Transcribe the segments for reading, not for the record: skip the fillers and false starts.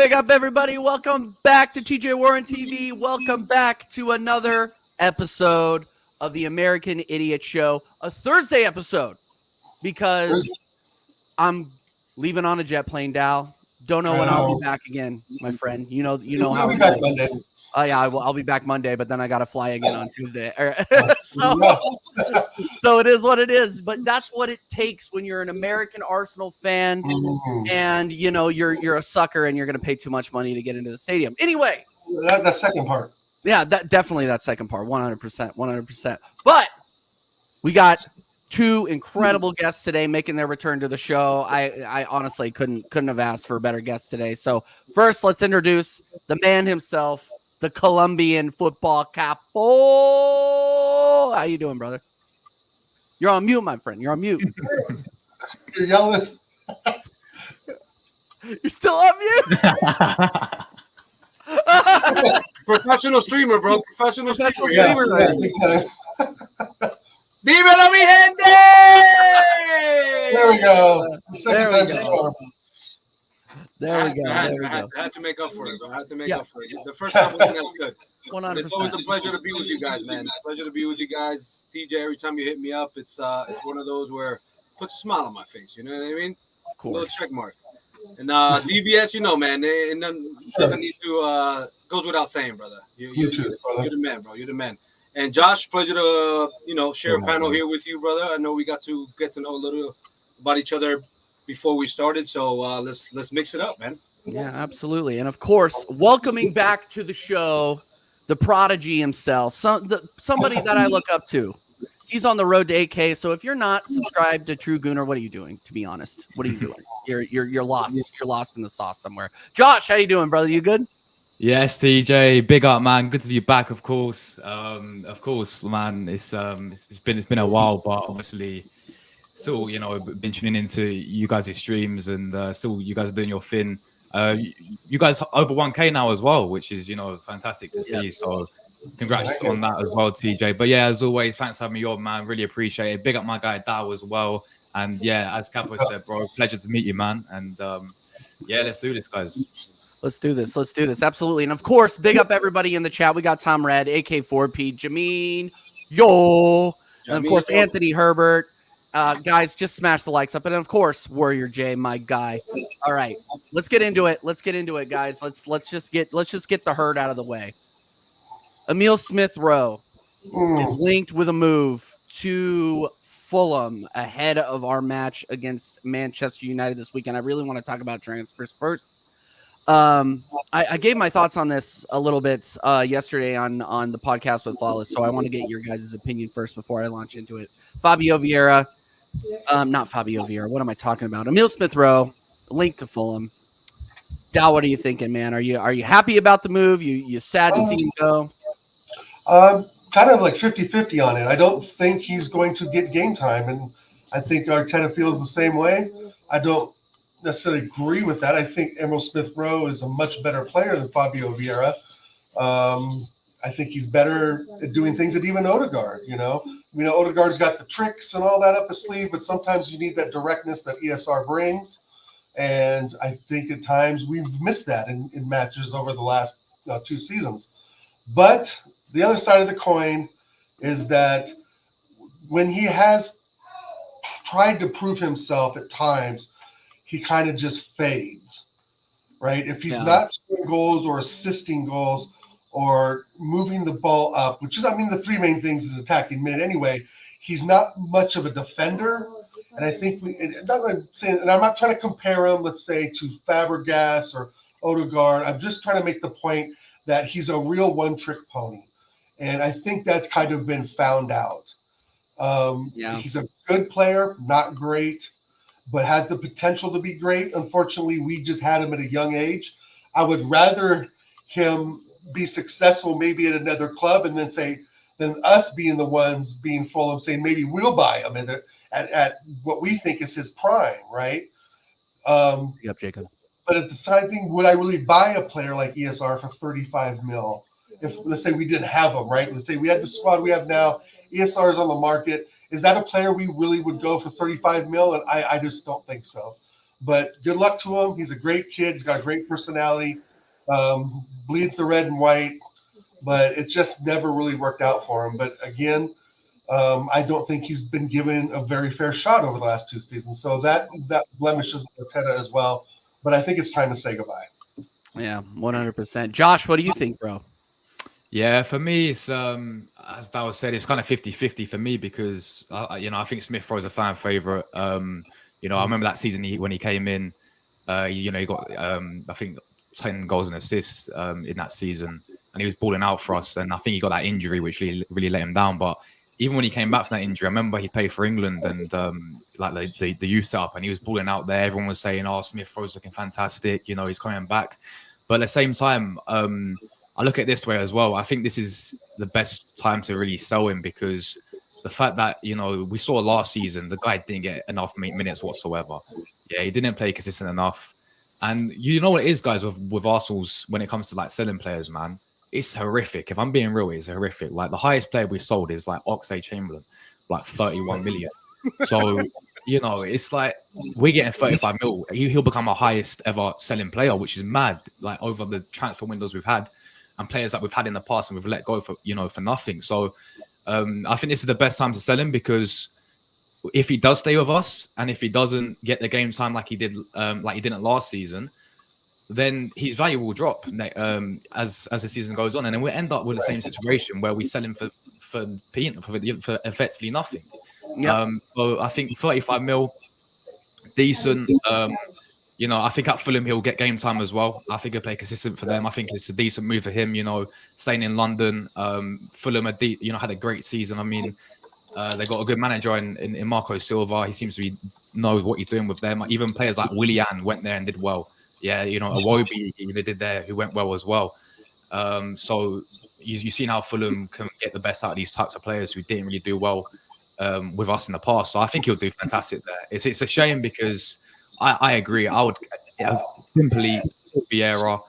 Big up, everybody. Welcome back to TJ Warren TV. Welcome back to another episode of the American Idiot Show, a Thursday episode, because I'm leaving on a jet plane, Dal. Don't know when I'll be back again, my friend. You know how we'll be back Monday. Oh yeah, I'll be back Monday, but then I got to fly again on Tuesday. So it is what it is. But that's what it takes when you're an American Arsenal fan, and you're a sucker, and you're going to pay too much money to get into the stadium. Anyway, that second part. Yeah, that second part, 100%. But we got two incredible guests today making their return to the show. I honestly couldn't have asked for a better guest today. So first, let's introduce the man himself, the Colombian football capo. How you doing, brother? You're on mute, my friend. You're on mute. You're yelling. You're still on mute? Professional streamer, bro. Professional streamer. Yeah, big time. Dímelo, mi gente! There we go. There we go. I had to make up for it, bro. I had to make up for it. The first time wasn't as good. 100%. It's always a pleasure to be with you guys, man. Pleasure to be with you guys. TJ, every time you hit me up, it's one of those where it puts a smile on my face. You know what I mean? Of course. A little check mark. And DBS, man, it doesn't need to goes without saying, brother. You too, brother. You're the man, bro. You're the man. And Josh, pleasure to share a panel here with you, brother. I know we got to get to know a little about each other before we started, so let's mix it up, man. Yeah, absolutely. And of course, welcoming back to the show, the prodigy himself, somebody that I look up to. He's on the road to 8K. So if you're not subscribed to True Gooner, what are you doing? To be honest, what are you doing? You're lost. You're lost in the sauce somewhere. Josh, how you doing, brother? You good? Yes, TJ, big up, man. Good to be back, of course. Man. It's been a while, but obviously, still, been tuning into you guys' streams, and still, you guys are doing your thing. You guys over 1K now as well, which is fantastic to see. Yes. So, congrats on that as well, TJ. But yeah, as always, thanks for having me on, man. Really appreciate it. Big up my guy Dow as well. And yeah, as Capo said, bro, pleasure to meet you, man. And yeah, let's do this, guys. Let's do this. Absolutely. And of course, big up everybody in the chat. We got Tom Red, AK4P, Jameen, and of course, Anthony Herbert. Guys, just smash the likes up. And of course, Warrior J, my guy. All right, let's get into it. Guys. Let's just get the herd out of the way. Emile Smith-Rowe is linked with a move to Fulham ahead of our match against Manchester United this weekend. I really want to talk about transfers first. I gave my thoughts on this a little bit yesterday on the podcast with Flawless, so I want to get your guys' opinion first before I launch into it. Fabio Vieira, not Fabio Vieira. What am I talking about? Emile Smith-Rowe, linked to Fulham. Dal, what are you thinking, man? Are you happy about the move? You sad to see him go? Kind of like 50-50 on it. I don't think he's going to get game time, and I think Arteta feels the same way. I don't necessarily agree with that. I think Emile Smith-Rowe is a much better player than Fabio Vieira. I think he's better at doing things than even Odegaard, Odegaard's got the tricks and all that up his sleeve, but sometimes you need that directness that ESR brings. And I think at times we've missed that in matches over the last 2 seasons. But the other side of the coin is that when he has tried to prove himself at times, he kind of just fades, right? If he's not scoring goals or assisting goals or moving the ball up, which is, the 3 main things is attacking mid anyway, he's not much of a defender. And I think and I'm not trying to compare him, let's say, to Fabregas or Odegaard. I'm just trying to make the point that he's a real one-trick pony. And I think that's kind of been found out. He's a good player, not great, but has the potential to be great. Unfortunately, we just had him at a young age. I would rather him be successful maybe at another club and then us being the ones being Fulham saying maybe we'll buy him at what we think is his prime, right? Yep, Jacob. But at the side thing, would I really buy a player like ESR for 35 mil? If let's say we didn't have him, right? Let's say we had the squad we have now, ESR is on the market. Is that a player we really would go for 35 mil? And I just don't think so. But good luck to him. He's a great kid. He's got a great personality. Bleeds the red and white, but it just never really worked out for him. But again, I don't think he's been given a very fair shot over the last 2 seasons. So that blemishes Arteta as well. But I think it's time to say goodbye. Yeah, 100%. Josh, what do you think, bro? Yeah, for me, it's as Dao said, it's kind of 50-50 for me because I think Smith Rowe's a fan favorite. I remember that season when he came in, he got I think 10 goals and assists in that season, and he was balling out for us. And I think he got that injury, which really let him down. But even when he came back from that injury, I remember he played for England and like the youth setup, and he was balling out there. Everyone was saying, "Oh, Smith Rowe's looking fantastic. He's coming back." But at the same time, I look at it this way as well. I think this is the best time to really sell him because the fact that, we saw last season, the guy didn't get enough minutes whatsoever. Yeah, he didn't play consistent enough. And you know what it is, guys, with Arsenal's when it comes to like selling players, man, it's horrific. If I'm being real, it's horrific. Like the highest player we've sold is like Oxlade-Chamberlain, like 31 million. So, it's like we're getting 35 mil. He'll become our highest ever selling player, which is mad, like over the transfer windows we've had. And players that we've had in the past and we've let go for nothing. So I think this is the best time to sell him because if he does stay with us and if he doesn't get the game time like he didn't last season, then his value will drop as the season goes on, and then we'll end up with the same situation where we sell him for effectively nothing. Yeah. So I think 35 mil, decent. I think at Fulham he'll get game time as well. I think he'll play consistent for them. I think it's a decent move for him. Staying in London. Fulham had a great season. I mean, they got a good manager in Marco Silva. He seems to knows what he's doing with them. Even players like Willian went there and did well. Yeah, Iwobi did there, who went well as well. So you've seen how Fulham can get the best out of these types of players who didn't really do well with us in the past. So I think he'll do fantastic there. It's a shame because I agree. I would have simply Vieira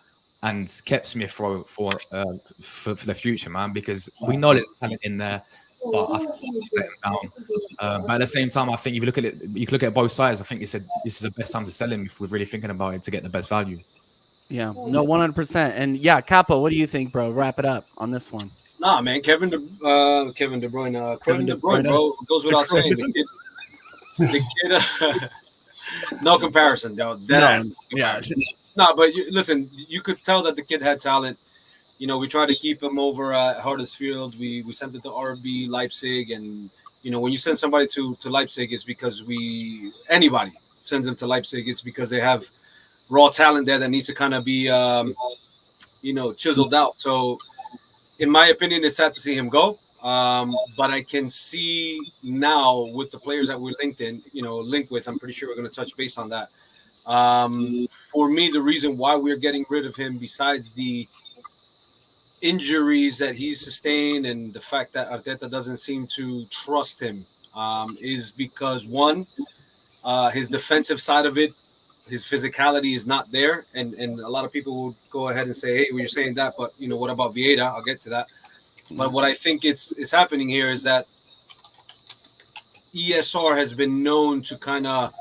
and kept Smith for the future, man, because we know there's talent in there, but I think he's let him down. But at the same time, I think if you look at it, you can look at both sides. I think this is the best time to sell him if we're really thinking about it to get the best value. Yeah, no, 100%. And yeah, Capo, what do you think, bro? Wrap it up on this one. Nah, man, Kevin De Bruyne, bro, goes without saying. The kid no comparison, though. Yeah. No, but listen, you could tell that the kid had talent. We tried to keep him over at Huddersfield. We sent him to RB Leipzig, and when you send somebody to Leipzig, it's because anybody sends them to Leipzig. It's because they have raw talent there that needs to kind of be chiseled out. So, in my opinion, it's sad to see him go. But I can see now with the players that we're linked with, I'm pretty sure we're going to touch base on that. For me, the reason why we're getting rid of him, besides the injuries that he's sustained and the fact that Arteta doesn't seem to trust him, is because one, his defensive side of it, his physicality is not there. And a lot of people will go ahead and say, hey, well, you're saying that, but what about Vieira? I'll get to that. But what I think is happening here is that ESR has been known to kind of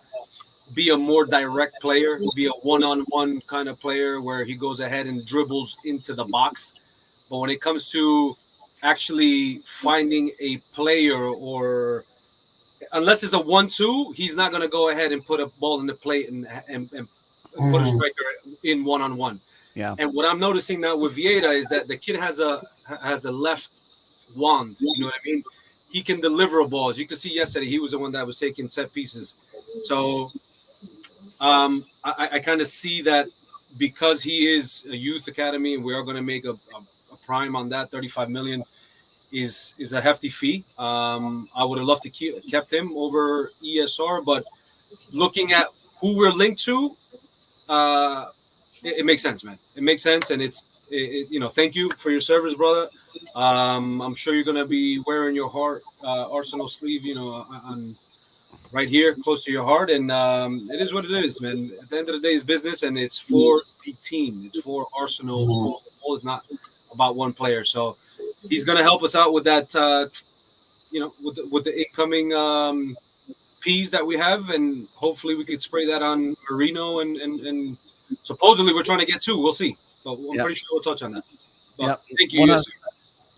be a more direct player, be a one-on-one kind of player where he goes ahead and dribbles into the box. But when it comes to actually finding a player, or unless it's a 1-2, he's not going to go ahead and put a ball in the plate and put a striker in one-on-one. Yeah. And what I'm noticing now with Vieira is that the kid has a left wand. You know what I mean? He can deliver a ball. As you can see yesterday, he was the one that was taking set pieces. So I kind of see that because he is a youth academy and we are going to make a prime on that, 35 million is a hefty fee. I would have loved to kept him over ESR, but looking at who we're linked to, it makes sense, man. It makes sense, and it's thank you for your service, brother. I'm sure you're gonna be wearing your Arsenal sleeve, on right here, close to your heart, and it is what it is, man. At the end of the day, it's business, and it's for the team. It's for Arsenal. It's not about one player. So he's gonna help us out with that, with the incoming peas that we have, and hopefully we could spray that on Marino, and supposedly we're trying to get 2. We'll see. But I'm pretty sure we'll touch on that. But thank you. Yes,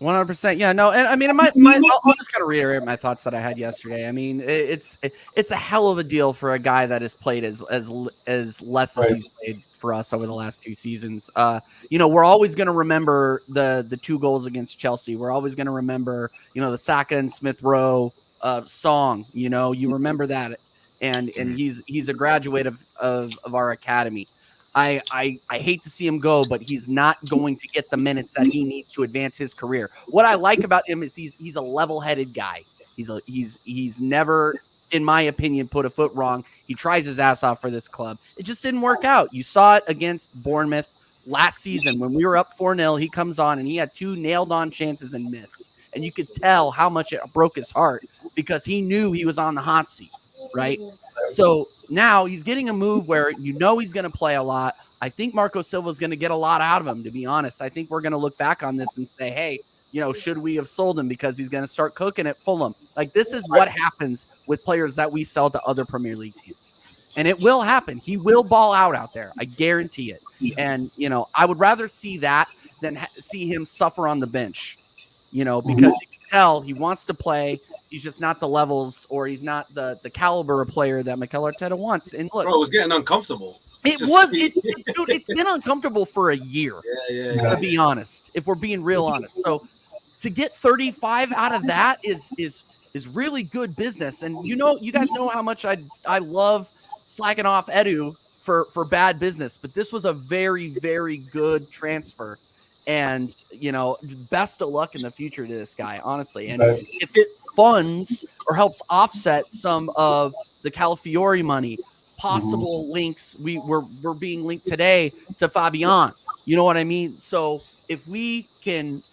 100%. Yeah, no, and I mean, I'll just kind of reiterate my thoughts that I had yesterday. I mean, it's a hell of a deal for a guy that has played as less as he's played for us over the last 2 seasons. We're always going to remember the 2 goals against Chelsea. We're always going to remember, the Saka and Smith Rowe song. You remember that, and he's a graduate of our academy. I hate to see him go, but he's not going to get the minutes that he needs to advance his career. What I like about him is he's a level-headed guy. He's never, in my opinion, put a foot wrong. He tries his ass off for this club. It just didn't work out. You saw it against Bournemouth last season when we were up 4-0. He comes on and he had 2 nailed-on chances and missed. And you could tell how much it broke his heart because he knew he was on the hot seat, right? So now he's getting a move where he's going to play a lot. I think Marco Silva is going to get a lot out of him, to be honest. I think we're going to look back on this and say, hey, should we have sold him because he's going to start cooking at Fulham? Like, this is what happens with players that we sell to other Premier League teams. And it will happen. He will ball out there. I guarantee it. And, I would rather see that than see him suffer on the bench, because you can tell he wants to play. He's just not the levels, or he's not the caliber of player that Mikel Arteta wants. And look, bro, it was getting uncomfortable. It's been uncomfortable for a year. Yeah. To be honest, if we're being real honest. So to get 35 out of that is really good business. And you guys know how much I love slacking off Edu for bad business, but this was a very, very good transfer. And, best of luck in the future to this guy, honestly. And if it funds or helps offset some of the Calafiori money, possible links, we're being linked today to Fabian. You know what I mean? So if we can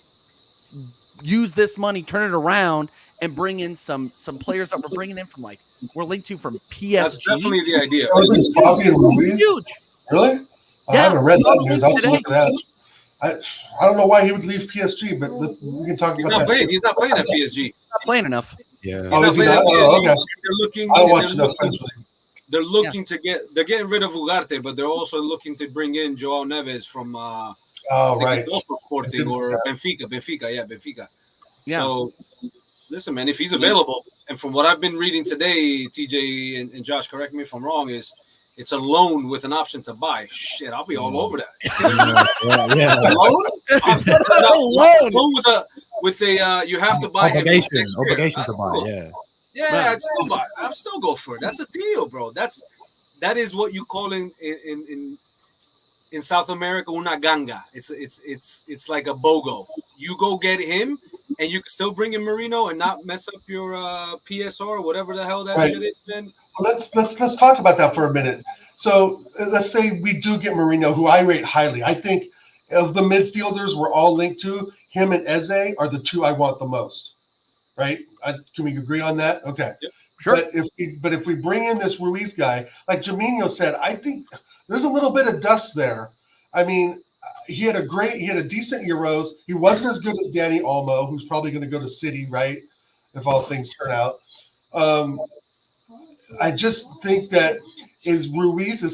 use this money, turn it around, and bring in some players that we're bringing in from, we're linked to from PSG. That's definitely the idea. Huge. Really? I haven't read that news. I'll look at that. I don't know why he would leave PSG, but we can talk about that. He's not playing at PSG. Not playing enough. Yeah. Is he not? Oh, okay. I'll watch enough eventually. They're looking to getting rid of Ugarte, but they're also looking to bring in Joao Neves from also Sporting or Benfica. Benfica. Yeah. So listen, man, if he's available, and from what I've been reading today, TJ and Josh, correct me if I'm wrong, it's a loan with an option to buy. Shit, I'll be all over that. Loan with a you have to buy obligation to buy. Yeah, I'd still go for it. That's a deal, bro. That is what you call in South America una ganga. It's like a BOGO. You go get him, and you can still bring in Marino and not mess up your PSR or whatever the hell that shit is. Then let's talk about that for a minute. So let's say we do get Marino, who I rate highly. I think of the midfielders we're all linked to, him and Eze are the 2 I want the most. Right? Can we agree on that? Okay. Yep. Sure. But if we bring in this Ruiz guy, like Jaminho said, I think there's a little bit of dust there. I mean, he had a decent Euros. He wasn't as good as Danny Olmo, who's probably going to go to City, right? If all things turn out. I just think that is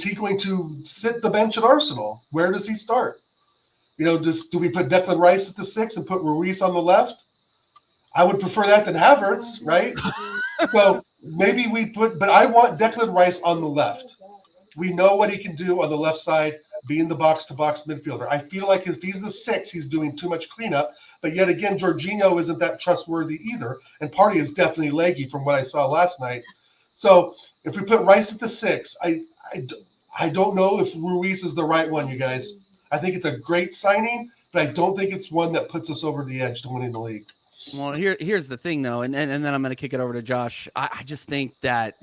he going to sit the bench at Arsenal? Where does he start? Do we put Declan Rice at the 6 and put Ruiz on the left? I would prefer that than Havertz, right? So maybe but I want Declan Rice on the left. We know what he can do on the left side, being the box-to-box midfielder. I feel like if he's the 6, he's doing too much cleanup. But yet again, Jorginho isn't that trustworthy either. And Partey is definitely leggy from what I saw last night. So if we put Rice at the 6, I don't know if Ruiz is the right one, you guys. I think it's a great signing, but I don't think it's one that puts us over the edge to winning the league. Well, here's the thing, though, and then I'm going to kick it over to Josh. I just think that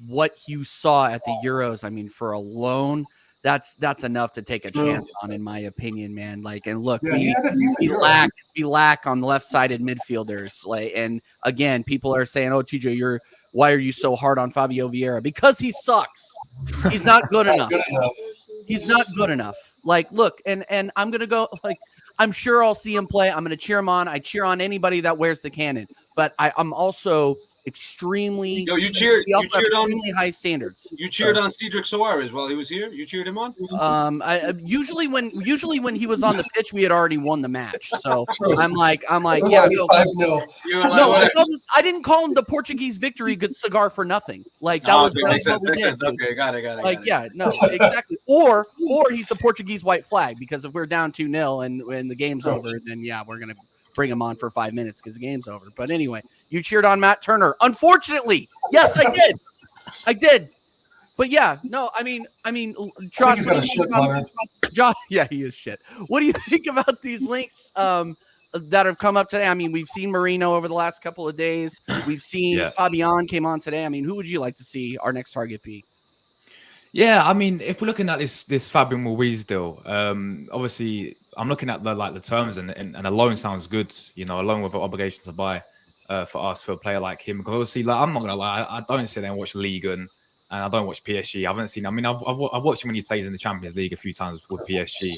what you saw at the Euros, I mean, for a loan, that's enough to take a chance on, in my opinion, man. And look, we lack on the left-sided midfielders. And again, people are saying, "Oh, TJ, why are you so hard on Fabio Vieira?" Because he sucks. He's not good enough. He's not good enough. Look, and I'm going to go I'm sure I'll see him play. I'm going to cheer him on. I cheer on anybody that wears the cannon. But I'm also extremely. Yo, you cheered on extremely high standards. You cheered on Cedric Soares while he was here. You cheered him on. Usually when he was on the pitch, we had already won the match. So I'm like, It was yeah, already no, 5-0. no, I didn't call him the Portuguese victory good cigar for nothing. Like that was what we did. Okay, got it. Like, yeah, no, exactly. Or he's the Portuguese white flag, because if we're down 2-0 and when the game's over, then yeah, we're gonna bring him on for 5 minutes because the game's over. But anyway, you cheered on Matt Turner. Unfortunately, yes, I did. But yeah, no, I mean, Josh, what do you think about Josh? Yeah, he is shit. What do you think about these links that have come up today? I mean, we've seen Marino over the last couple of days. We've seen Fabian came on today. I mean, who would you like to see our next target be? Yeah, I mean, if we're looking at this Fabian Ruiz deal, obviously I'm looking at the terms and a loan sounds good. You know, a loan with an obligation to buy for us, for a player like him. Because obviously, like, I'm not gonna lie, I don't sit there and watch Liga and I don't watch PSG. I haven't seen. I mean, I've watched him when he plays in the Champions League a few times with PSG.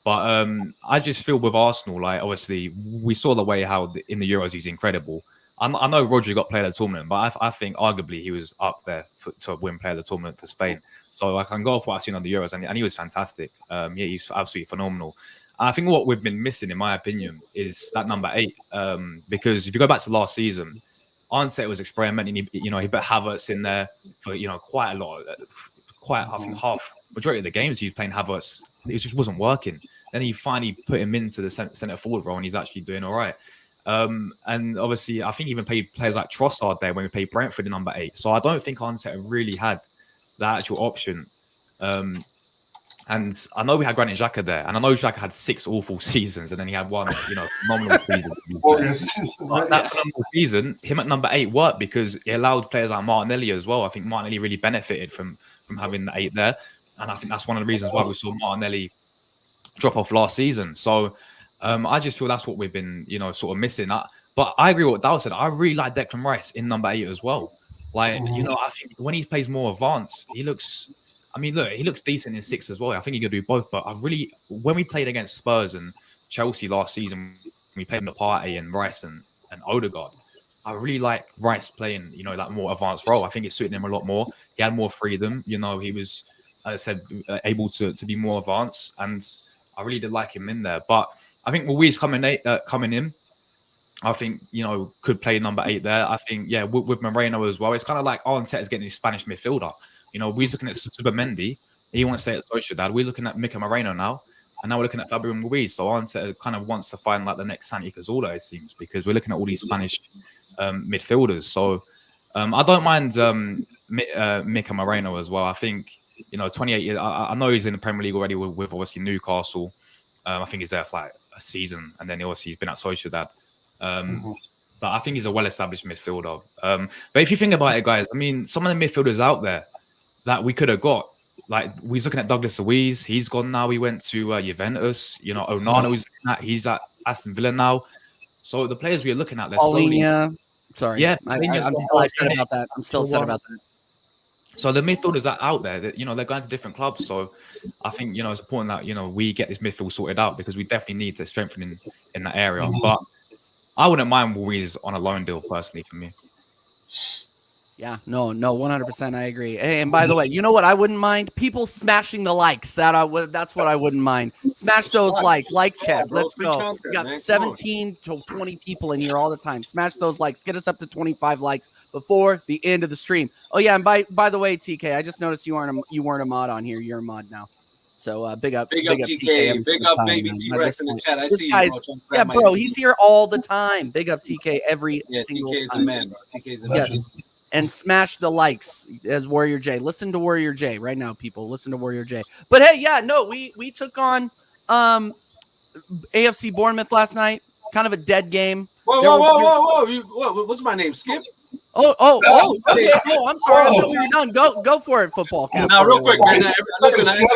But I just feel with Arsenal, like, obviously we saw the way how in the Euros he's incredible. I know Rodri got player of the tournament, but I think arguably he was up there to win player of the tournament for Spain. So I can go off what I've seen on the Euros, and he was fantastic. Yeah, he's absolutely phenomenal. And I think what we've been missing, in my opinion, is that number 8. Because if you go back to last season, Arteta was experimenting. He put Havertz in there for quite a lot, I think majority of the games he was playing Havertz, it just wasn't working. Then he finally put him into the centre forward role, and he's actually doing all right. And obviously, I think even played players like Trossard there when we played Brentford in number 8. So I don't think Arteta really had that actual option. And I know we had Granit Xhaka there, and I know Xhaka had 6 awful seasons, and then he had one, phenomenal season. That phenomenal season, him at number 8 worked because it allowed players like Martinelli as well. I think Martinelli really benefited from having the 8 there, and I think that's one of the reasons why we saw Martinelli drop off last season. So I just feel that's what we've been, sort of missing. But I agree with what Dal said. I really like Declan Rice in number 8 as well. Like, I think when he plays more advanced, he looks decent in 6 as well. I think he could do both. But when we played against Spurs and Chelsea last season, we played Partey and Rice and Odegaard. I really like Rice playing, that more advanced role. I think it suited him a lot more. He had more freedom. He was, as I said, able to be more advanced. And I really did like him in there. But I think Ruiz coming in, I think, could play number 8 there. I think, with Moreno as well. It's kind of like Arteta's getting his Spanish midfielder. We're looking at Supermendi. He wants to stay at Sociedad. We're looking at Mika Moreno now. And now we're looking at Fabian Ruiz. So Arteta kind of wants to find like the next Santi Cazorla, it seems, because we're looking at all these Spanish midfielders. So I don't mind Mika Moreno as well. I think, 28 years. I know he's in the Premier League already with obviously Newcastle. I think he's there for like a season. And then obviously he's been at Sociedad. But I think he's a well-established midfielder. But if you think about it, guys, I mean, some of the midfielders out there that we could have got, like, we was looking at Douglas Luiz. He's gone now. He went to Juventus. Onana, he's at Aston Villa now. So the players we are looking at, they're slowly. Sorry. Yeah, I'm still upset about that. I'm still upset about that. So the midfielders that out there, that they're going to different clubs. So I think it's important that we get this midfield sorted out, because we definitely need to strengthen in that area. But I wouldn't mind Ruiz on a loan deal personally for me. Yeah, no, 100%. I agree. Hey, and by the way, you know what I wouldn't mind? People smashing the likes. That's what I wouldn't mind. Smash those likes. Like chat. Let's go. We got 17 to 20 people in here all the time. Smash those likes. Get us up to 25 likes before the end of the stream. Oh yeah, and by the way, TK, I just noticed you weren't a mod on here. You're a mod now. So big up TK. Big up baby T-Rex in the chat. I see you, bro. Yeah, bro, he's here all the time. Big up TK every single TK is time. a man, bro. TK is a man. Yes. And smash the likes as Warrior J. Listen to Warrior J right now, people. Listen to Warrior J. But hey, yeah, no, we took on AFC Bournemouth last night. Kind of a dead game. Whoa. What's my name? Skip? Oh, okay. Oh, I'm sorry. I thought we were done. Go for it, football cap. Now, real quick, man. Listen,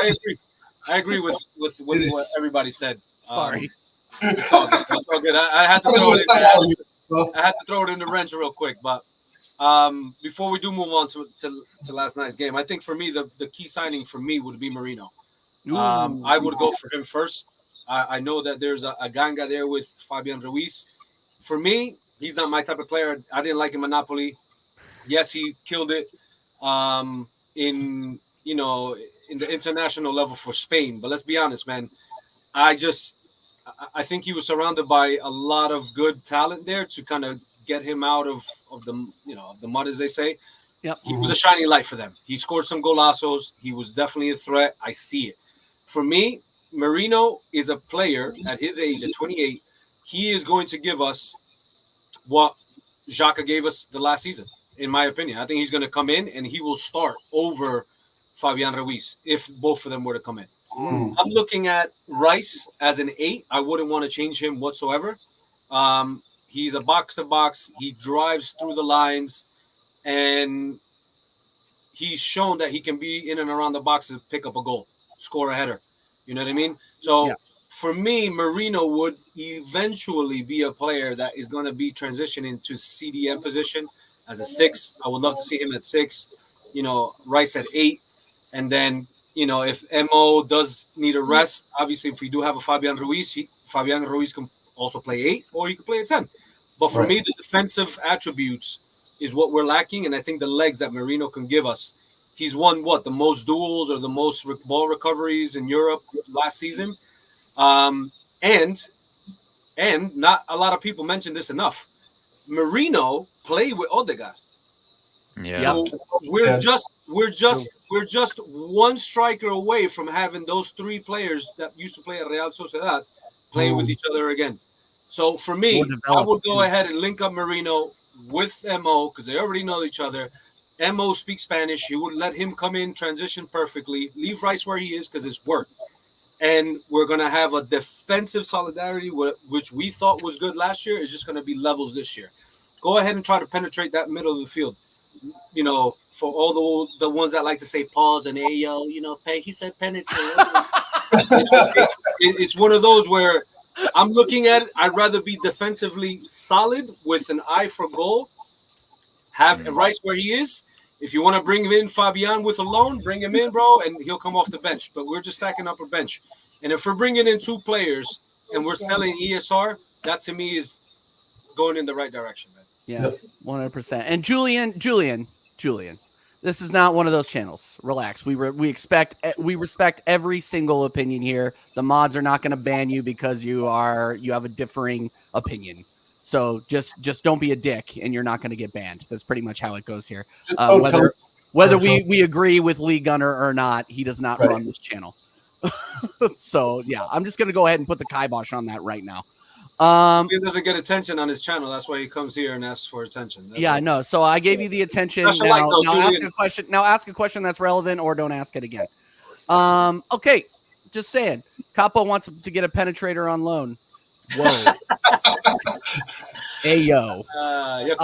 I agree with what everybody said. Sorry. It's all good. I had to throw it in. I had to throw it in the wrench real quick, but before we do move on to last night's game, I think for me the key signing for me would be Marino. I would go for him first. I know that there's a ganga there with Fabian Ruiz. For me, he's not my type of player. I didn't like him at Napoli. Yes, he killed it in in the international level for Spain. But let's be honest, man. I think he was surrounded by a lot of good talent there to kind of get him out of the of the mud, as they say. Yep. He was a shining light for them. He scored some golazos. He was definitely a threat. I see it. For me, Marino is a player at his age, at 28. He is going to give us what Xhaka gave us the last season, in my opinion. I think he's going to come in and he will start over Fabian Ruiz if both of them were to come in. I'm looking at Rice as an 8. I wouldn't want to change him whatsoever. He's a box-to-box. He drives through the lines, and he's shown that he can be in and around the box to pick up a goal, score a header. You know what I mean? So for me, Marino would eventually be a player that is going to be transitioning to CDM position as a 6. I would love to see him at 6. Rice at 8, and then if Mo does need a rest, obviously if we do have a Fabian Ruiz can also play 8 or he could play a 10. But for me, the defensive attributes is what we're lacking, and I think the legs that Marino can give us. He's won the most duels or the most ball recoveries in Europe last season, and not a lot of people mention this enough. Marino played with Odegaard. Yeah. So we're just one striker away from having those 3 players that used to play at Real Sociedad play with each other again. So for me, I would go ahead and link up Marino with Mo because they already know each other. Mo speaks Spanish. You would let him come in, transition perfectly, leave Rice where he is because it's worked. And we're going to have a defensive solidarity, which we thought was good last year. Is just going to be levels this year. Go ahead and try to penetrate that middle of the field. For all the ones that like to say pause and ayo, he said penetrate. It's one of those where I'm looking at it. I'd rather be defensively solid with an eye for goal. Have Rice where he is. If you want to bring in Fabian with a loan, bring him in, bro, and he'll come off the bench. But we're just stacking up a bench. And if we're bringing in 2 players and we're selling ESR, that to me is going in the right direction, man. Yeah, 100%. And Julian, this is not one of those channels. Relax. We respect every single opinion here. The mods are not going to ban you because you have a differing opinion. So just don't be a dick, and you're not going to get banned. That's pretty much how it goes here. Whether we agree with Lee Gunner or not, he does not run this channel. So yeah, I'm just going to go ahead and put the kibosh on that right now. He doesn't get attention on his channel. That's why he comes here and asks for attention. I know. So I gave you the attention. Now ask a question. Now ask a question that's relevant, or don't ask it again. Okay, just saying. Capo wants to get a penetrator on loan. Whoa. Hey yo. You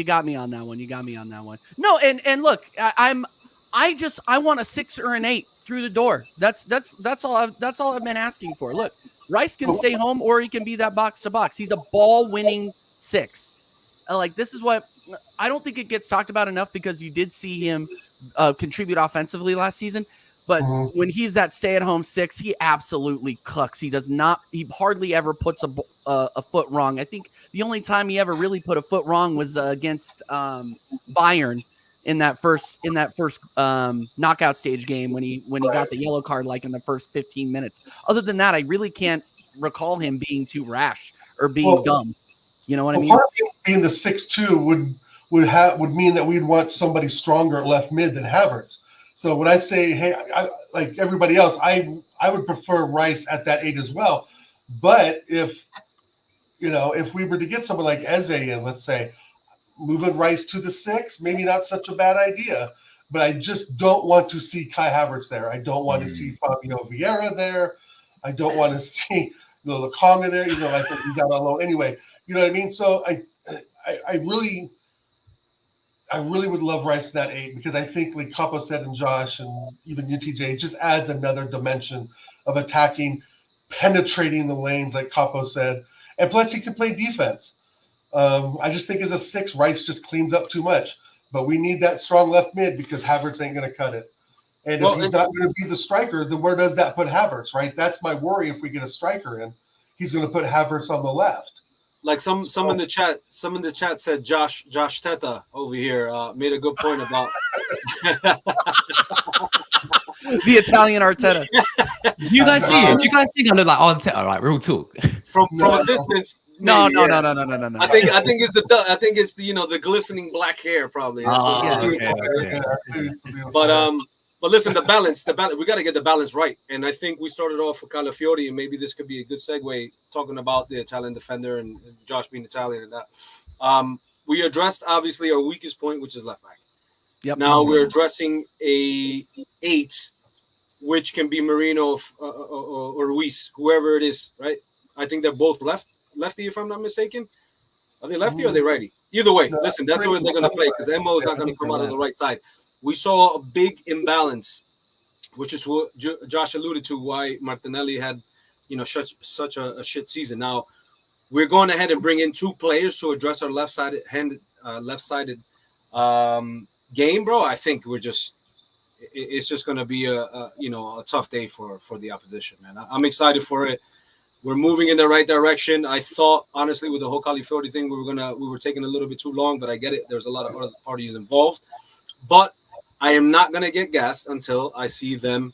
got me on that one. No, and look, I want a 6 or an 8 through the door. That's all I've been asking for. Look, Rice can stay home or he can be that box to box. He's a ball winning 6. This is what I don't think it gets talked about enough because you did see him contribute offensively last season. But when he's that stay-at-home 6, he absolutely cooks. He hardly ever puts a foot wrong. I think the only time he ever really put a foot wrong was against Bayern in that first knockout stage game when he got the yellow card in the first 15 minutes. Other than that, I really can't recall him being too rash or being dumb. You know what I mean? Part of being the 6'2" would mean that we'd want somebody stronger at left mid than Havertz. So when I say, hey, I, like everybody else, I would prefer Rice at that 8 as well. But if we were to get someone like Eze in, let's say, moving Rice to the 6, maybe not such a bad idea. But I just don't want to see Kai Havertz there. I don't want to see Fabio Vieira there. I don't want to see Laconga there, even though I think he's out on loan anyway. You know what I mean? So I really would love Rice in that 8 because I think, like Capo said and Josh and even UTJ, it just adds another dimension of attacking, penetrating the lanes, like Capo said. And plus, he can play defense. I just think as a 6, Rice just cleans up too much. But we need that strong left mid because Havertz ain't going to cut it. And if he's not going to be the striker, then where does that put Havertz, right? That's my worry if we get a striker in. He's going to put Havertz on the left. like some in the chat said Josh Teta over here made a good point about The Italian Arteta. Do you guys see it? Do you guys think I look like Arteta? Right, real talk. from a distance. No. maybe, yeah. I think it's the the glistening black hair probably. That's what But listen, the balance. We got to get the balance right, and I think we started off with Calafiori, and maybe this could be a good segue talking about the Italian defender and Josh being Italian and that. We addressed obviously our weakest point, which is left back. Yep. Now we're addressing a 8, which can be Marino or Ruiz, whoever it is, right? I think they're both lefty, if I'm not mistaken. Are they lefty or are they righty? Either way, listen, that's where they're going to play because Emo is not going to come out of the right side. We saw a big imbalance, which is what Josh alluded to, why Martinelli had, such a shit season. Now, we're going ahead and bring in 2 players to address our left-sided game, bro. I think it's just going to be a tough day for the opposition, man. I'm excited for it. We're moving in the right direction. I thought, honestly, with the whole Calafiori thing, we were taking a little bit too long, but I get it. There's a lot of other parties involved. But I am not going to get gassed until I see them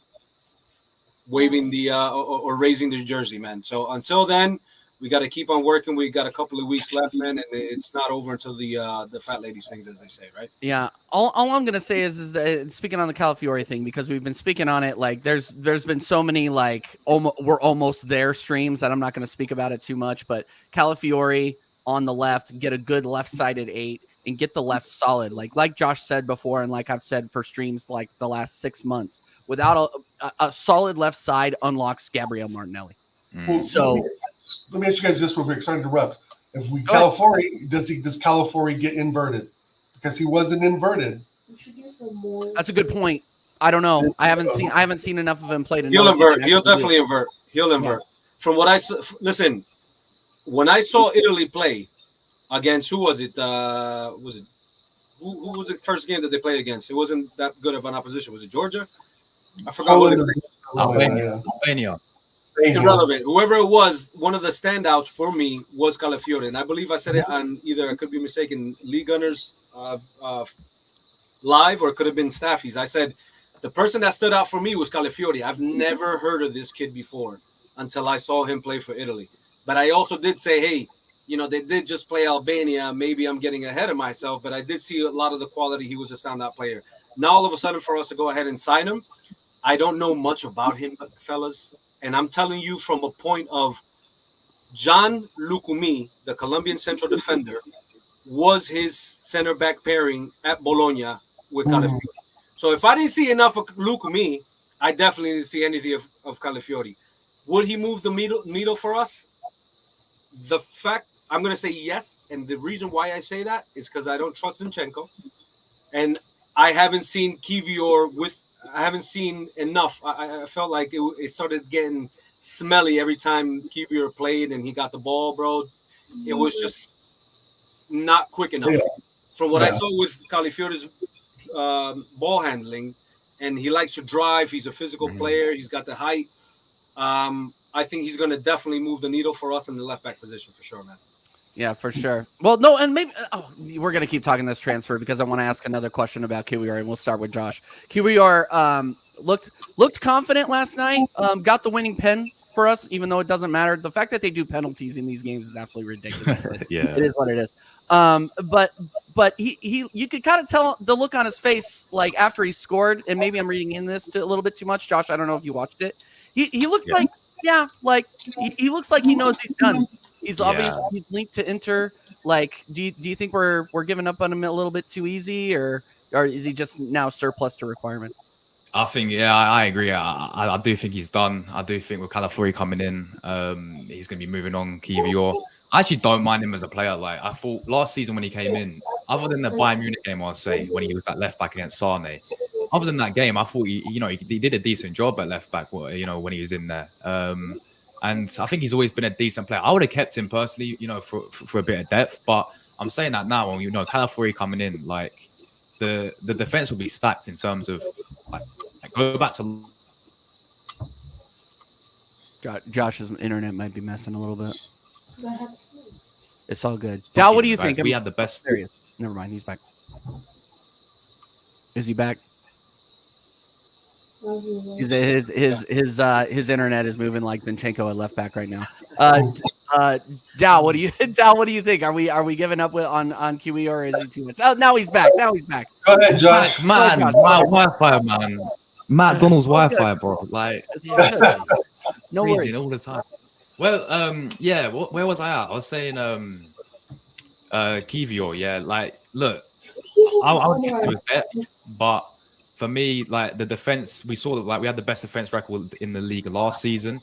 waving the or raising the jersey, man. So until then, we got to keep on working. We got a couple of weeks left, man, and it's not over until the fat lady sings, as they say, right? Yeah. All I'm gonna say is that speaking on the Calafiori thing, because we've been speaking on it, like there's been so many we're almost there streams that I'm not gonna speak about it too much. But Calafiori on the left, get a good left-sided 8 and get the left solid. Like Josh said before, and like I've said for streams like the last 6 months, without a solid left side unlocks Gabriel Martinelli. Well, So let me ask you guys this real quick. Sorry to interrupt. If we Calafiori, does Calafiori get inverted? Because he wasn't inverted. that's a good point. I don't know. I haven't seen enough of him play to know. He'll invert. He'll definitely invert. He'll invert. Yeah. From what I listen, when I saw Italy play against who was it? Who was the first game that they played against? It wasn't that good of an opposition. Was it Georgia? I forgot. Albania. Irrelevant. Whoever it was, one of the standouts for me was Calafiori, and I believe I said it on either, I could be mistaken, Lee Gunners live, or it could have been Staffy's. I said the person that stood out for me was Calafiori. I've never heard of this kid before until I saw him play for Italy. But I also did say, hey, they did just play Albania. Maybe I'm getting ahead of myself, but I did see a lot of the quality. He was a standout player. Now all of a sudden, for us to go ahead and sign him, I don't know much about him, fellas. And I'm telling you from a point of John Lucumi, the Colombian central defender, was his center back pairing at Bologna with Calafiori. So if I didn't see enough of Lucumi, I definitely didn't see anything of Calafiori. Would he move the needle for us? The fact, I'm going to say yes. And the reason why I say that is because I don't trust Zinchenko. And I haven't seen Kivior I haven't seen enough. I felt like it started getting smelly every time Kivior played and he got the ball, bro. It was just not quick enough. Yeah. From what I saw with Calafiori's ball handling, and he likes to drive. He's a physical player. He's got the height. I think he's going to definitely move the needle for us in the left back position for sure, man. Yeah, for sure. Well, no, and maybe we're going to keep talking this transfer because I want to ask another question about Kiwior, and we'll start with Josh. Kiwior looked confident last night, got the winning pen for us, even though it doesn't matter. The fact that they do penalties in these games is absolutely ridiculous. Yeah, it is what it is. But he you could kind of tell the look on his face, like after he scored, and maybe I'm reading in this a little bit too much. Josh, I don't know if you watched it. He looks like he looks like he knows he's done. He's obviously he's linked to Inter. Like, do you think we're giving up on him a little bit too easy, or is he just now surplus to requirements? I think, I agree. I do think he's done. I do think with Calafiori coming in, he's going to be moving on. Kiwior, I actually don't mind him as a player. Like, I thought last season when he came in, other than the Bayern Munich game, I'll say, when he was at left back against Sane, other than that game, I thought he did a decent job at left back. When he was in there. And I think he's always been a decent player. I would have kept him personally, for a bit of depth. But I'm saying that now, when Calafiori coming in, like the defense will be stacked in terms of like go back to. Josh's internet might be messing a little bit. It's all good. Dal, what do you Guys, think? we had the best. There he is. Never mind. He's back. Is he back? His internet is moving like Zinchenko at left back right now. Dal, what do you think? Are we giving up on QE or is he too much? Oh, now he's back. Go ahead, Josh. Man, my Wi-Fi, man. McDonald's Wi-Fi, bro. Like, no worries. All the time. Well, yeah. Where was I at? I was saying, Kivior. Yeah, like, look, I would get to his depth, but for me, like the defense, we saw that like we had the best defense record in the league last season,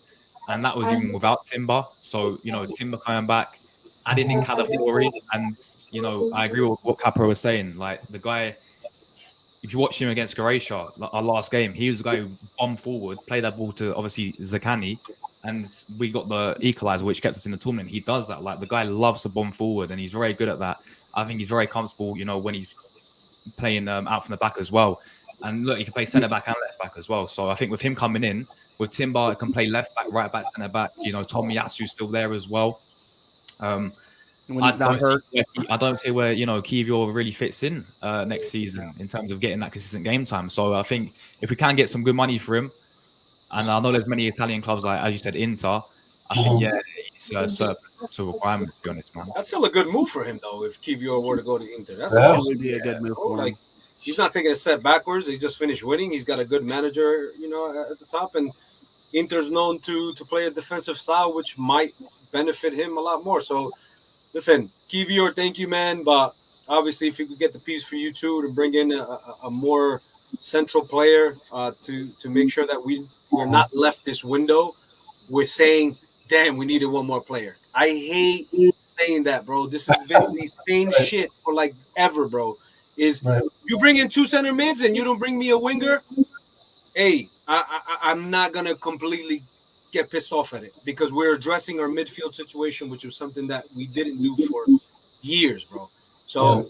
and that was even without Timber. So Timber coming back, adding in Calafiori, and I agree with what Capro was saying. Like the guy, if you watch him against Croatia, our last game, he was the guy who bombed forward, played that ball to obviously Zakani, and we got the equalizer, which kept us in the tournament. He does that. Like the guy loves to bomb forward, and he's very good at that. I think he's very comfortable, when he's playing out from the back as well. And look, he can play centre back and left back as well. So I think with him coming in, with Timber, it can play left back, right back, centre back. Tomiyasu's still there as well. I don't see where Kivior really fits in next season in terms of getting that consistent game time. So I think if we can get some good money for him, and I know there's many Italian clubs like, as you said, Inter. I think he's surplus to requirements, to be honest, man. That's still a good move for him, though. If Kivior were to go to Inter, that would be a good move for him. Like, he's not taking a step backwards. He just finished winning. He's got a good manager, at the top, and Inter's known to play a defensive style, which might benefit him a lot more. So, listen, Kivior, thank you, man. But obviously, if you could get the piece for you too to bring in a more central player to make sure that we're not left this window with saying, damn, we needed one more player. I hate saying that, bro. This has been the same shit for like ever, bro. You bring in two center mids and you don't bring me a winger? Hey, I'm not going to completely get pissed off at it because we're addressing our midfield situation, which was something that we didn't do for years, bro. So,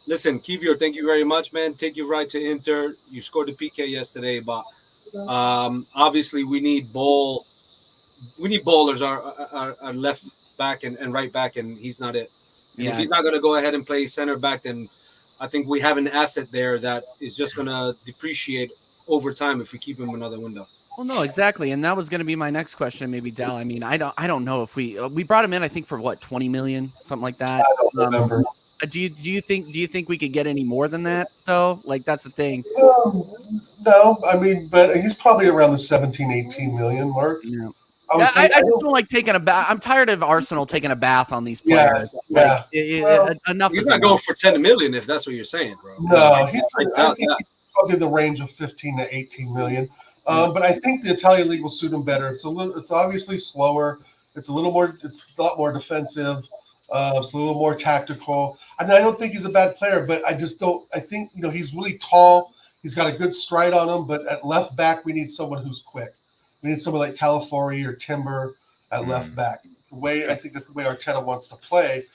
listen, Kivior, thank you very much, man. Take you right to Inter. You scored the PK yesterday, but obviously we need ballers, our left back and right back, and he's not it. And if he's not going to go ahead and play center back, then I think we have an asset there that is just going to depreciate over time if we keep him another window. Well, no, exactly, and that was going to be my next question, maybe Dal. I mean, I don't know if we brought him in. I think for what, 20 million, something like that. I don't remember. Do you think we could get any more than that though? Like that's the thing. No, I mean, but he's probably around the 17, 18 million mark. Yeah. I just don't like taking a bath. I'm tired of Arsenal taking a bath on these players. Yeah. Enough. He's not going for 10 million if that's what you're saying, bro. No, I think he's probably in the range of 15 to 18 million. But I think the Italian league will suit him better. It's obviously slower. It's a lot more defensive. It's a little more tactical. I mean, I don't think he's a bad player, but I just don't. I think he's really tall. He's got a good stride on him. But at left back, we need someone who's quick. We need someone like Calafiori or Timber at left back. I think that's the way Arteta wants to play.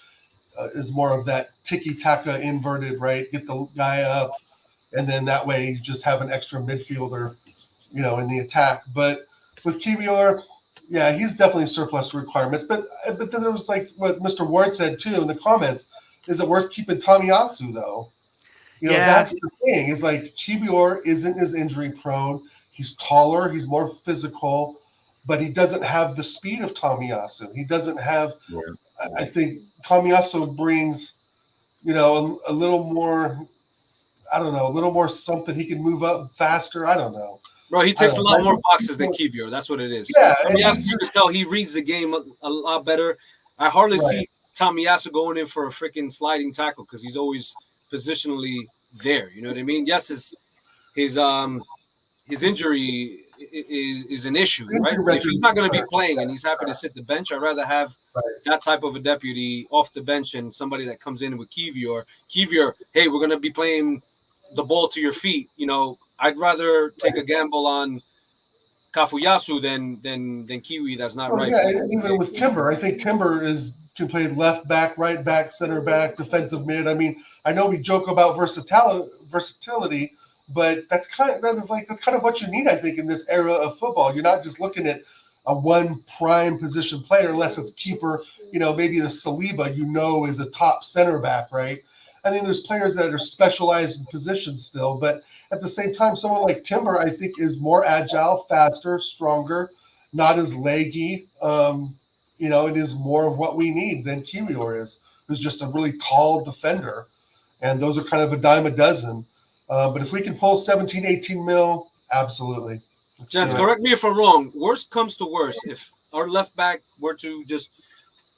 Is more of that tiki-taka inverted, right? Get the guy up, and then that way you just have an extra midfielder, in the attack. But with Kivior, yeah, he's definitely surplus to requirements. But then there was like what Mr. Ward said too in the comments. Is it worth keeping Tomiyasu though? That's the thing. Is like Kivior isn't as injury prone. He's taller. More physical, but he doesn't have the speed of Tomiyasu. He doesn't have. I think Tomiyasu brings, a little more. I don't know, a little more something. He can move up faster. I don't know. Bro, he takes a lot more boxes than Kivior. That's what it is. Yeah, you can tell he reads the game a lot better. I hardly see Tomiyasu going in for a freaking sliding tackle because he's always positionally there. You know what I mean? Yes, his injury is an issue, right? If he's not going to be playing and he's happy to sit the bench, I'd rather have that type of a deputy off the bench and somebody that comes in with Kivior. Kivior, hey, we're going to be playing the ball to your feet. I'd rather take a gamble on Kafuyasu than Kiwi. That's not right. Yeah, even with Timber, I think Timber can play left back, right back, center back, defensive mid. I mean, I know we joke about versatility, but that's kind of what you need, I think, in this era of football. You're not just looking at a one prime position player unless it's keeper maybe the Saliba, is a top center back, right? I mean, there's players that are specialized in positions still, but at the same time, someone like Timber, I think, is more agile, faster, stronger, not as leggy. It is more of what we need than Kiwior is, who's just a really tall defender. And those are kind of a dime a dozen. But if we can pull 17, 18 mil, absolutely. Gents, correct me if I'm wrong. Worst comes to worst, if our left back were to just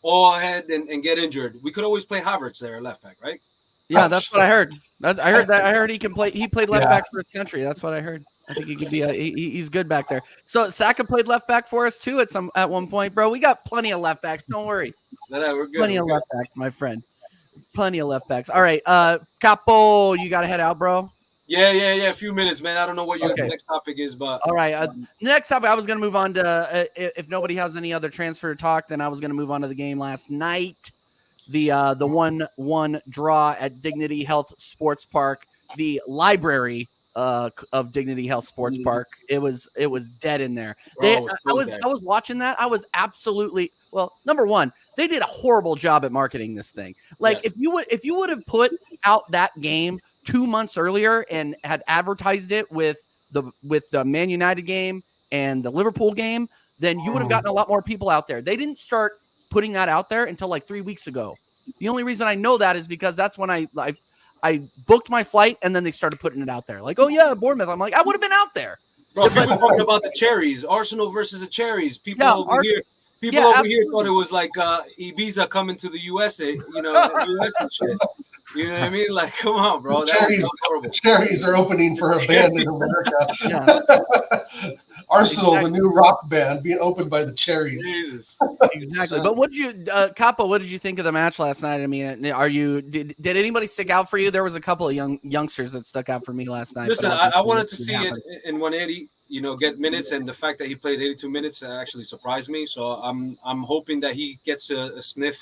all ahead and get injured, we could always play Havertz there, left back, right? Yeah, that's what I heard. I heard he can play. He played left back for his country. That's what I heard. I think he could be. He's good back there. So Saka played left back for us too at one point, bro. We got plenty of left backs. Don't worry. No, we're good. Plenty of left backs, my friend. Plenty of left backs. All right, Capo, you got to head out, bro. Yeah. A few minutes, man. I don't know what your next topic is, but all right. Next topic, I was going to move on to. If nobody has any other transfer talk, then I was going to move on to the game last night. The 1-1 draw at Dignity Health Sports Park, the library of Dignity Health Sports Park. It was dead in there. I was watching that. I was absolutely number one, they did a horrible job at marketing this thing. Like if you would have put out that game 2 months earlier and had advertised it with the Man United game and the Liverpool game, then you would have gotten a lot more people out there. They didn't start putting that out there until like 3 weeks ago. The only reason I know that is because that's when I booked my flight and then they started putting it out there. Like, oh yeah, Bournemouth. I'm like, I would have been out there. Bro, people talking about the Cherries, Arsenal versus the Cherries. People over here thought it was like Ibiza coming to the USA, US and shit. You know what I mean? Like, come on, bro. Cherries are opening for a band in America. Arsenal, the new rock band, being opened by the Cherries. Jesus. Exactly. But Capo, what did you think of the match last night? I mean, did anybody stick out for you? There was a couple of youngsters that stuck out for me last night. Listen, I wanted to see it in 180, get minutes, and the fact that he played 82 minutes actually surprised me. So I'm hoping that he gets a sniff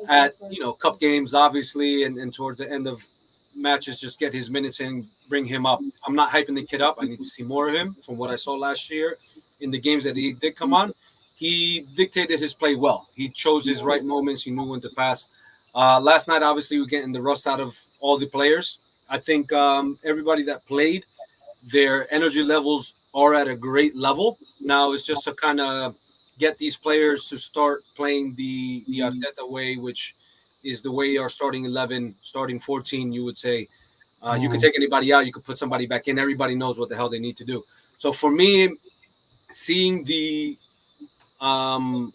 at cup games, obviously, and towards the end of matches, just get his minutes in, bring him up. I'm not hyping the kid up. I need to see more of him. From what I saw last year in the games that he did come on, he dictated his play well. He chose his right moments. He knew when to pass. Last night, obviously, we're getting the rust out of all the players. I think everybody that played, their energy levels are at a great level. Now it's just to kind of get these players to start playing the Arteta way, which is the way our starting 11, starting 14, you would say. You could take anybody out. You could put somebody back in. Everybody knows what the hell they need to do. So for me, seeing the team,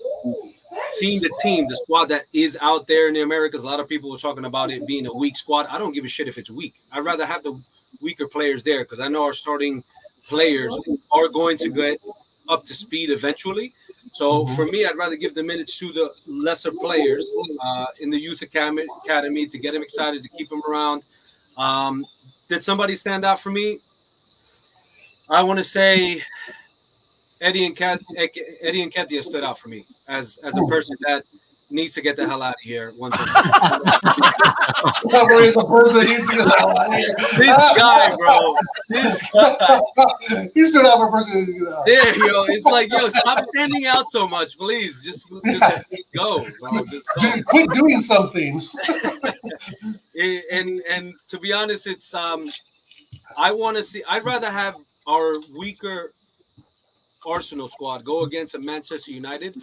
the squad that is out there in the Americas, a lot of people were talking about it being a weak squad. I don't give a shit if it's weak. I'd rather have the weaker players there because I know our starting players are going to get up to speed eventually. So for me, I'd rather give the minutes to the lesser players in the youth academy to get them excited, to keep them around. Did somebody stand out for me? I want to say Eddie Nketiah stood out for me as a person that needs to get the hell out of here. This guy, bro. This guy. He stood out for a person. There, it's like, stop standing out so much, please. Just let me go, bro. Just go. Quit doing something. And to be honest, it's I'd rather have our weaker Arsenal squad go against a Manchester United.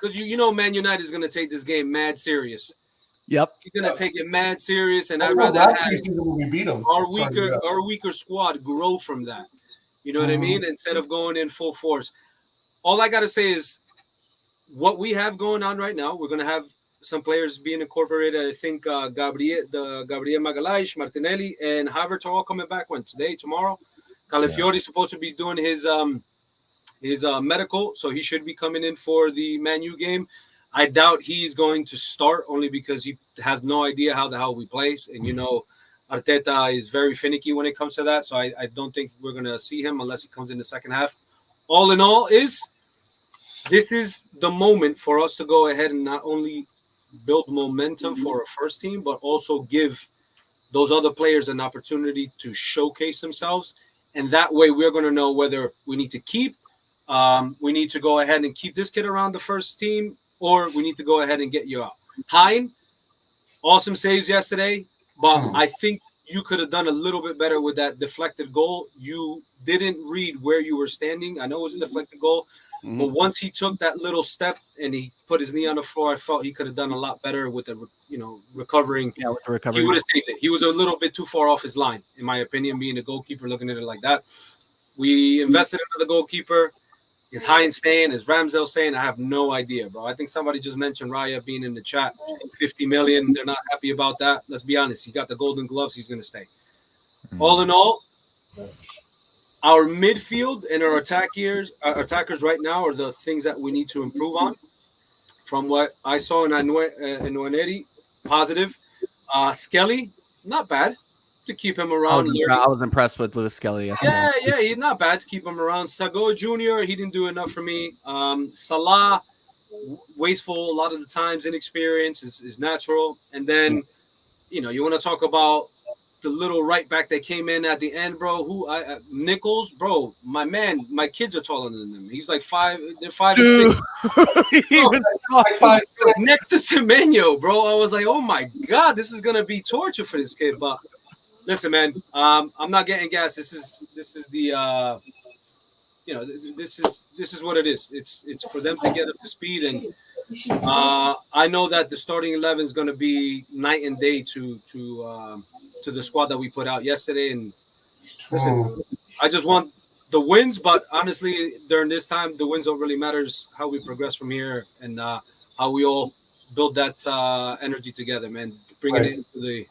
Because Man United is going to take this game mad serious. Yep. He's going to take it mad serious, and I'd rather have we beat them. our weaker squad grow from that. You know what I mean? Instead of going in full force. All I got to say is what we have going on right now, we're going to have some players being incorporated. I think Gabriel Magalhaes, Martinelli, and Havertz are all coming back today, tomorrow. Calafiori is supposed to be doing his medical, so he should be coming in for the Man U game. I doubt he's going to start only because he has no idea how the hell we play. And, Arteta is very finicky when it comes to that. So I don't think we're going to see him unless he comes in the second half. All in all, this is the moment for us to go ahead and not only build momentum for our first team, but also give those other players an opportunity to showcase themselves. And that way we're going to know whether we need to keep we need to go ahead and keep this kid around the first team or we need to go ahead and get you out. Hein, awesome saves yesterday, but I think you could have done a little bit better with that deflected goal. You didn't read where you were standing. I know it was a deflected goal, but once he took that little step and he put his knee on the floor, I felt he could have done a lot better with the, recovering. Yeah, with the recovery. He would have saved it. He was a little bit too far off his line, in my opinion, being a goalkeeper, looking at it like that. We invested in the goalkeeper. Is Hines staying? Is Ramsdale staying? I have no idea, bro. I think somebody just mentioned Raya being in the chat. 50 million. They're not happy about that. Let's be honest. He got the golden gloves. He's going to stay. All in all, our midfield and our attackers right now are the things that we need to improve on. From what I saw in Nwaneri, positive. Skelly, not bad to keep him around. I was impressed with Lewis Skelly yesterday. Yeah, he's not bad to keep him around. Sago Jr., he didn't do enough for me. Salah, wasteful a lot of the times. Inexperience is natural. And then, you want to talk about the little right back that came in at the end, bro. Nichols, bro, my man, my kids are taller than him. He's like 5, they're 5 and 6. He was Like 5'6". Next to Semenyo, bro. I was like, oh my God, this is going to be torture for this kid. But listen, man, I'm not getting gas. This is the this is what it is. It's for them to get up to speed, and I know that the starting 11 is going to be night and day to the squad that we put out yesterday. And listen, I just want the wins, but honestly, during this time, the wins don't really matter. It's how we progress from here and how we all build that energy together, man. Bringing it into the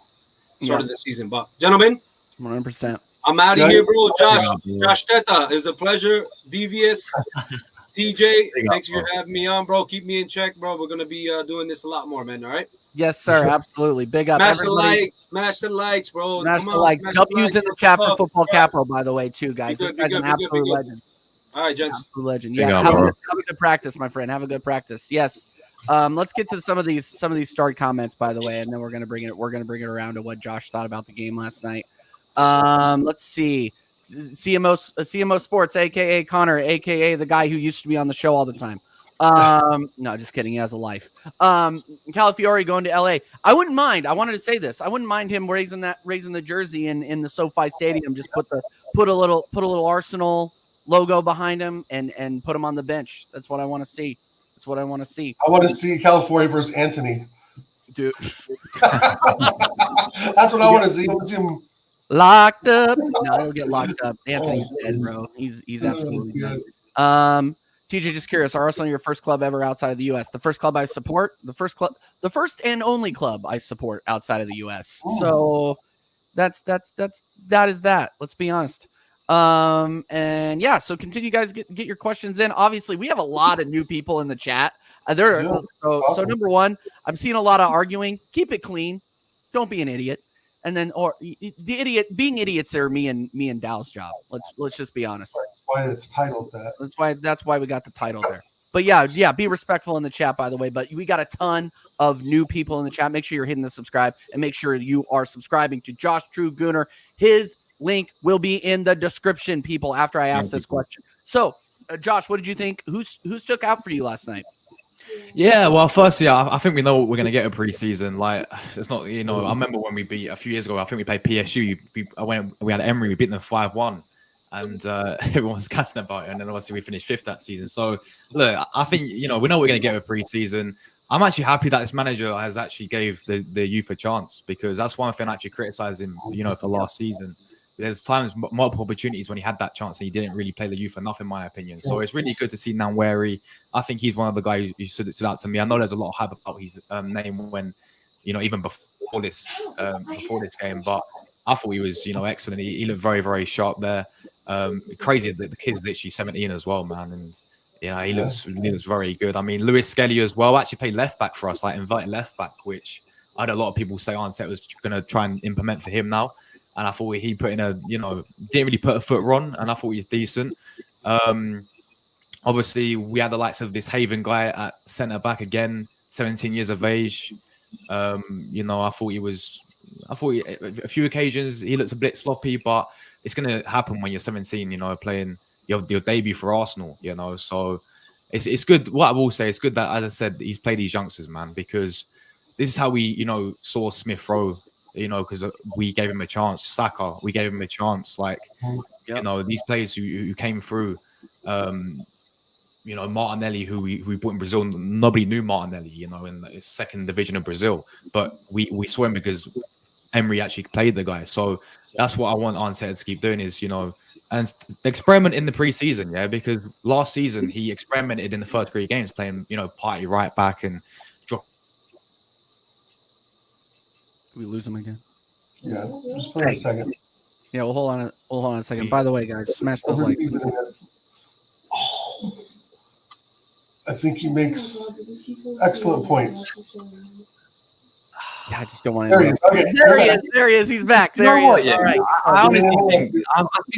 start of the season. But gentlemen, 100%. I'm out of here, bro. Josh Teta, it was a pleasure. Devious, TJ, thanks for having me on, bro. Keep me in check, bro. We're gonna be doing this a lot more, man. All right. Yes, sir. Absolutely. Big up, Smash everybody. Smash the likes, bro. Smash the likes. W's in the chat for Football Capital, by the way, too, guys. This guy's an absolute legend. All right, gents. Absolute legend. Yeah. Have a good practice, my friend. Have a good practice. Yes. Let's get to some of these start comments, by the way, and then we're gonna bring it around to what Josh thought about the game last night. Let's see. CMO Sports, aka Connor, aka the guy who used to be on the show all the time. No, just kidding. He has a life. Calafiore going to LA. I wouldn't mind. I wanted to say this. I wouldn't mind him raising the jersey in the SoFi Stadium. Just put a little Arsenal logo behind him and put him on the bench. That's what I want to see. That's what I want to see. I want to see California versus Anthony. Dude. That's what I want to see. I want to see him locked up. No, he'll get locked up. Anthony's dead, bro. He's absolutely dead. TJ, just curious, are Arsenal your first club ever outside of the U.S.? The first club I support, the first and only club I support outside of the U.S. So that is that. Let's be honest. And yeah, so continue, guys, get your questions in. Obviously, we have a lot of new people in the chat. So number one, I'm seeing a lot of arguing. Keep it clean. Don't be an idiot. And then, or the being idiots are me and Dow's job. Let's just be honest. That's why it's titled that. That's why we got the title there. But yeah, be respectful in the chat, by the way. But we got a ton of new people in the chat. Make sure you're hitting the subscribe and make sure you are subscribing to Josh True Gooner. His link will be in the description, people, after I ask this question. So, Josh, what did you think? Who stuck out for you last night? Yeah, well, firstly, I think we know what we're going to get in pre-season. Like, it's not, I remember when we beat a few years ago, I think we played PSU. We had Emery, we beat them 5-1, and everyone was casting about it. And then obviously we finished 5th that season. So, look, I think, we know what we're going to get with pre-season. I'm actually happy that this manager has actually gave the youth a chance, because that's one thing I actually criticized him, for last season. There's times, multiple opportunities when he had that chance and he didn't really play the youth enough, in my opinion. So it's really good to see Nwaneri. I think he's one of the guys who stood out to me. I know there's a lot of hype about his name when, even before this game, but I thought he was, excellent. He looked very, very sharp there. Crazy that the kid's literally 17 as well, man. And yeah, he looks very good. I mean, Lewis Skelly as well actually played left back for us, like inverted left back, which I had a lot of people say Arteta was going to try and implement for him now. And I thought he put in didn't really put a foot wrong, and I thought he was decent. Obviously, we had the likes of this Haven guy at centre back again, 17 years of age. I thought a few occasions he looks a bit sloppy, but it's going to happen when you're 17, playing your debut for Arsenal, So it's good. What I will say, it's good that, as I said, he's played these youngsters, man, because this is how we, saw Smith Rowe, because we gave him a chance. Saka, we gave him a chance. Like, these players who came through, Martinelli, who we brought in Brazil, nobody knew Martinelli, in the second division of Brazil, but we saw him because Emery actually played the guy. So that's what I want Arteta to keep doing is, and experiment in the preseason, because last season he experimented in the first 3 games playing, Partey right back and drop. Did we lose him again? Yeah, just for a second. Yeah, well, hold on a second. By the way, guys, smash those likes. I think he makes excellent points. Yeah, I just don't want to. There he is. Okay. There he is. He's back. There he is. Yeah. All right. I honestly think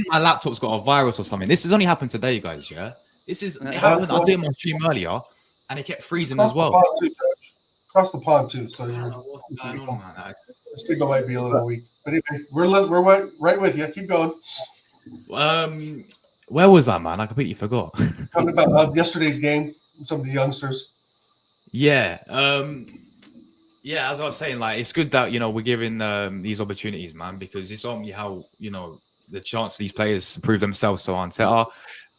my laptop's got a virus or something. This has only happened today, guys. Yeah, it happened. I was doing my stream earlier, and it kept freezing as well. Across the pond too. So what's going on, man? The signal might be a little weak, but anyway, we're right with you. Keep going. Where was that, man? I completely forgot. Talking about yesterday's game, some of the youngsters. Yeah. Yeah, as I was saying, like, it's good that, we're giving these opportunities, man, because it's only how, the chance these players to prove themselves to Arteta.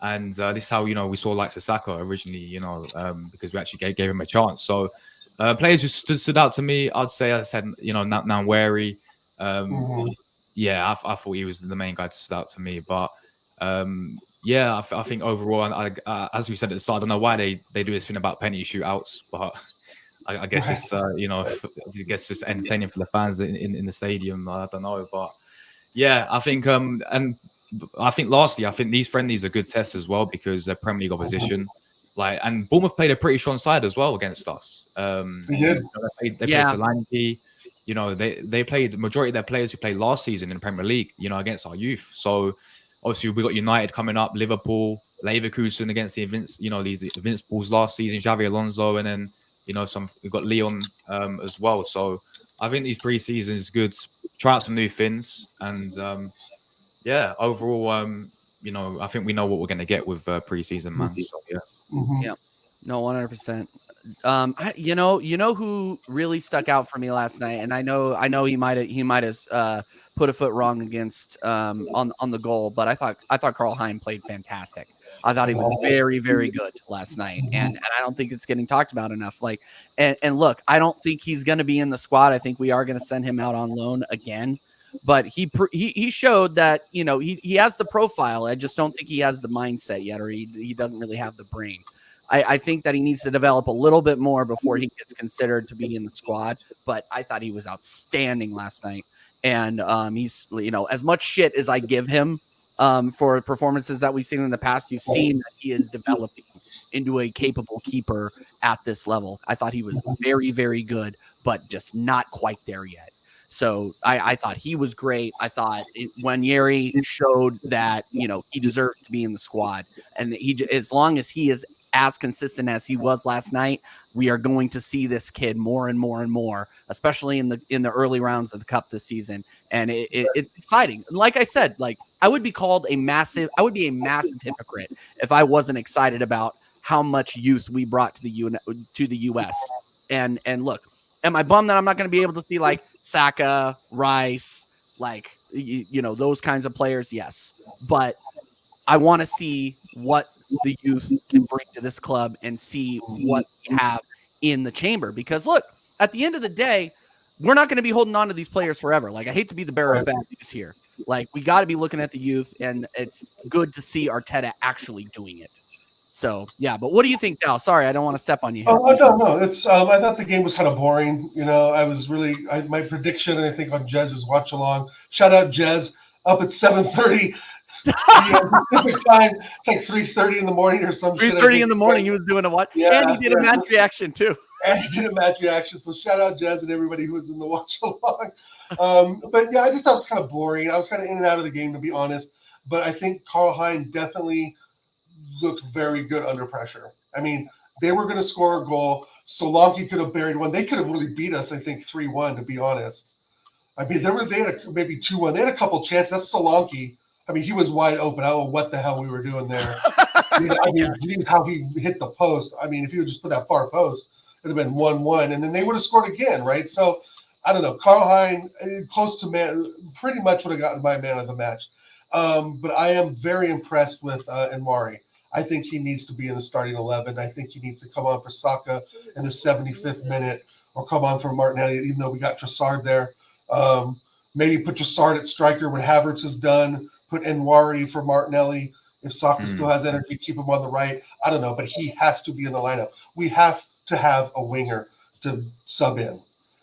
And this is how, we saw like Saka originally, because we actually gave him a chance. So players who stood out to me, I'd say, as I said, now wary. Yeah, I thought he was the main guy to stood out to me. But yeah, I think overall, as we said at the start, I don't know why they do this thing about penalty shootouts, but I guess it's I guess it's entertaining for the fans in the stadium. I don't know, but yeah, I think and I think lastly, I think these friendlies are good tests as well because they're Premier League opposition. Like, and Bournemouth played a pretty strong side as well against us. They did. They played Solanke. They played the majority of their players who played last season in the Premier League. Against our youth. So obviously we got United coming up, Liverpool, Leverkusen against the these Invincibles last season, Xavi Alonso, and then. We've got Leon as well. So I think these pre-seasons is good. Try out some new things. And yeah, overall, I think we know what we're going to get with pre-season, man. So yeah. Yeah. No, 100%. You know who really stuck out for me last night, and I know he might have put a foot wrong against on the goal, but I thought Carl Hein played fantastic. I thought he was very, very good last night, and I don't think it's getting talked about enough. Like, and look, I don't think he's going to be in the squad. I think we are going to send him out on loan again. But he showed that he has the profile. I just don't think he has the mindset yet, or he doesn't really have the brain. I think that he needs to develop a little bit more before he gets considered to be in the squad. But I thought he was outstanding last night. And he's, as much shit as I give him for performances that we've seen in the past, you've seen that he is developing into a capable keeper at this level. I thought he was very, very good, but just not quite there yet. So I thought he was great. I thought when Yeri showed that, he deserves to be in the squad, and as long as he is as consistent as he was last night, we are going to see this kid more and more and more, especially in the early rounds of the cup this season. And it's exciting. Like I said, like I would be a massive hypocrite if I wasn't excited about how much youth we brought to the US. And look, am I bummed that I'm not going to be able to see like Saka, Rice, like, those kinds of players? Yes. But I want to see what the youth can bring to this club and see what we have in the chamber. Because look, at the end of the day, we're not going to be holding on to these players forever. Like, I hate to be the bearer of bad news here. Like, we got to be looking at the youth, and it's good to see Arteta actually doing it. So, yeah, but what do you think, Dal? Sorry, I don't want to step on you here. Oh, no. It's I thought the game was kind of boring. My prediction, I think, on Jez's watch along. Shout out Jez, up at 7:30. Pacific time. It's like 3:30 in the morning or some shit. 3:30 in the morning, he was doing a what? Yeah, and he did a match reaction too. So shout out Jez and everybody who was in the watch along. But yeah, I just thought it was kind of boring. I was kind of in and out of the game, to be honest. But I think Carl Hein definitely looked very good under pressure. I mean, they were going to score a goal. Solanke could have buried one. They could have really beat us, I think, 3-1, to be honest. I mean, they had maybe 2-1. They had a couple chances. That's Solanke. I mean, he was wide open. I don't know what the hell we were doing there. Geez, how he hit the post. I mean, if he would just put that far post, it would have been 1-1, and then they would have scored again, right? So, I don't know. Carl Hein, close to man, pretty much would have gotten my man of the match. But I am very impressed with Enwari. I think he needs to be in the starting 11. I think he needs to come on for Saka in the 75th minute or come on for Martinelli, even though we got Trossard there. Maybe put Trossard at striker when Havertz is done. Put Enwari for Martinelli. If Saka still has energy, keep him on the right. I don't know, but he has to be in the lineup. We have to have a winger to sub in.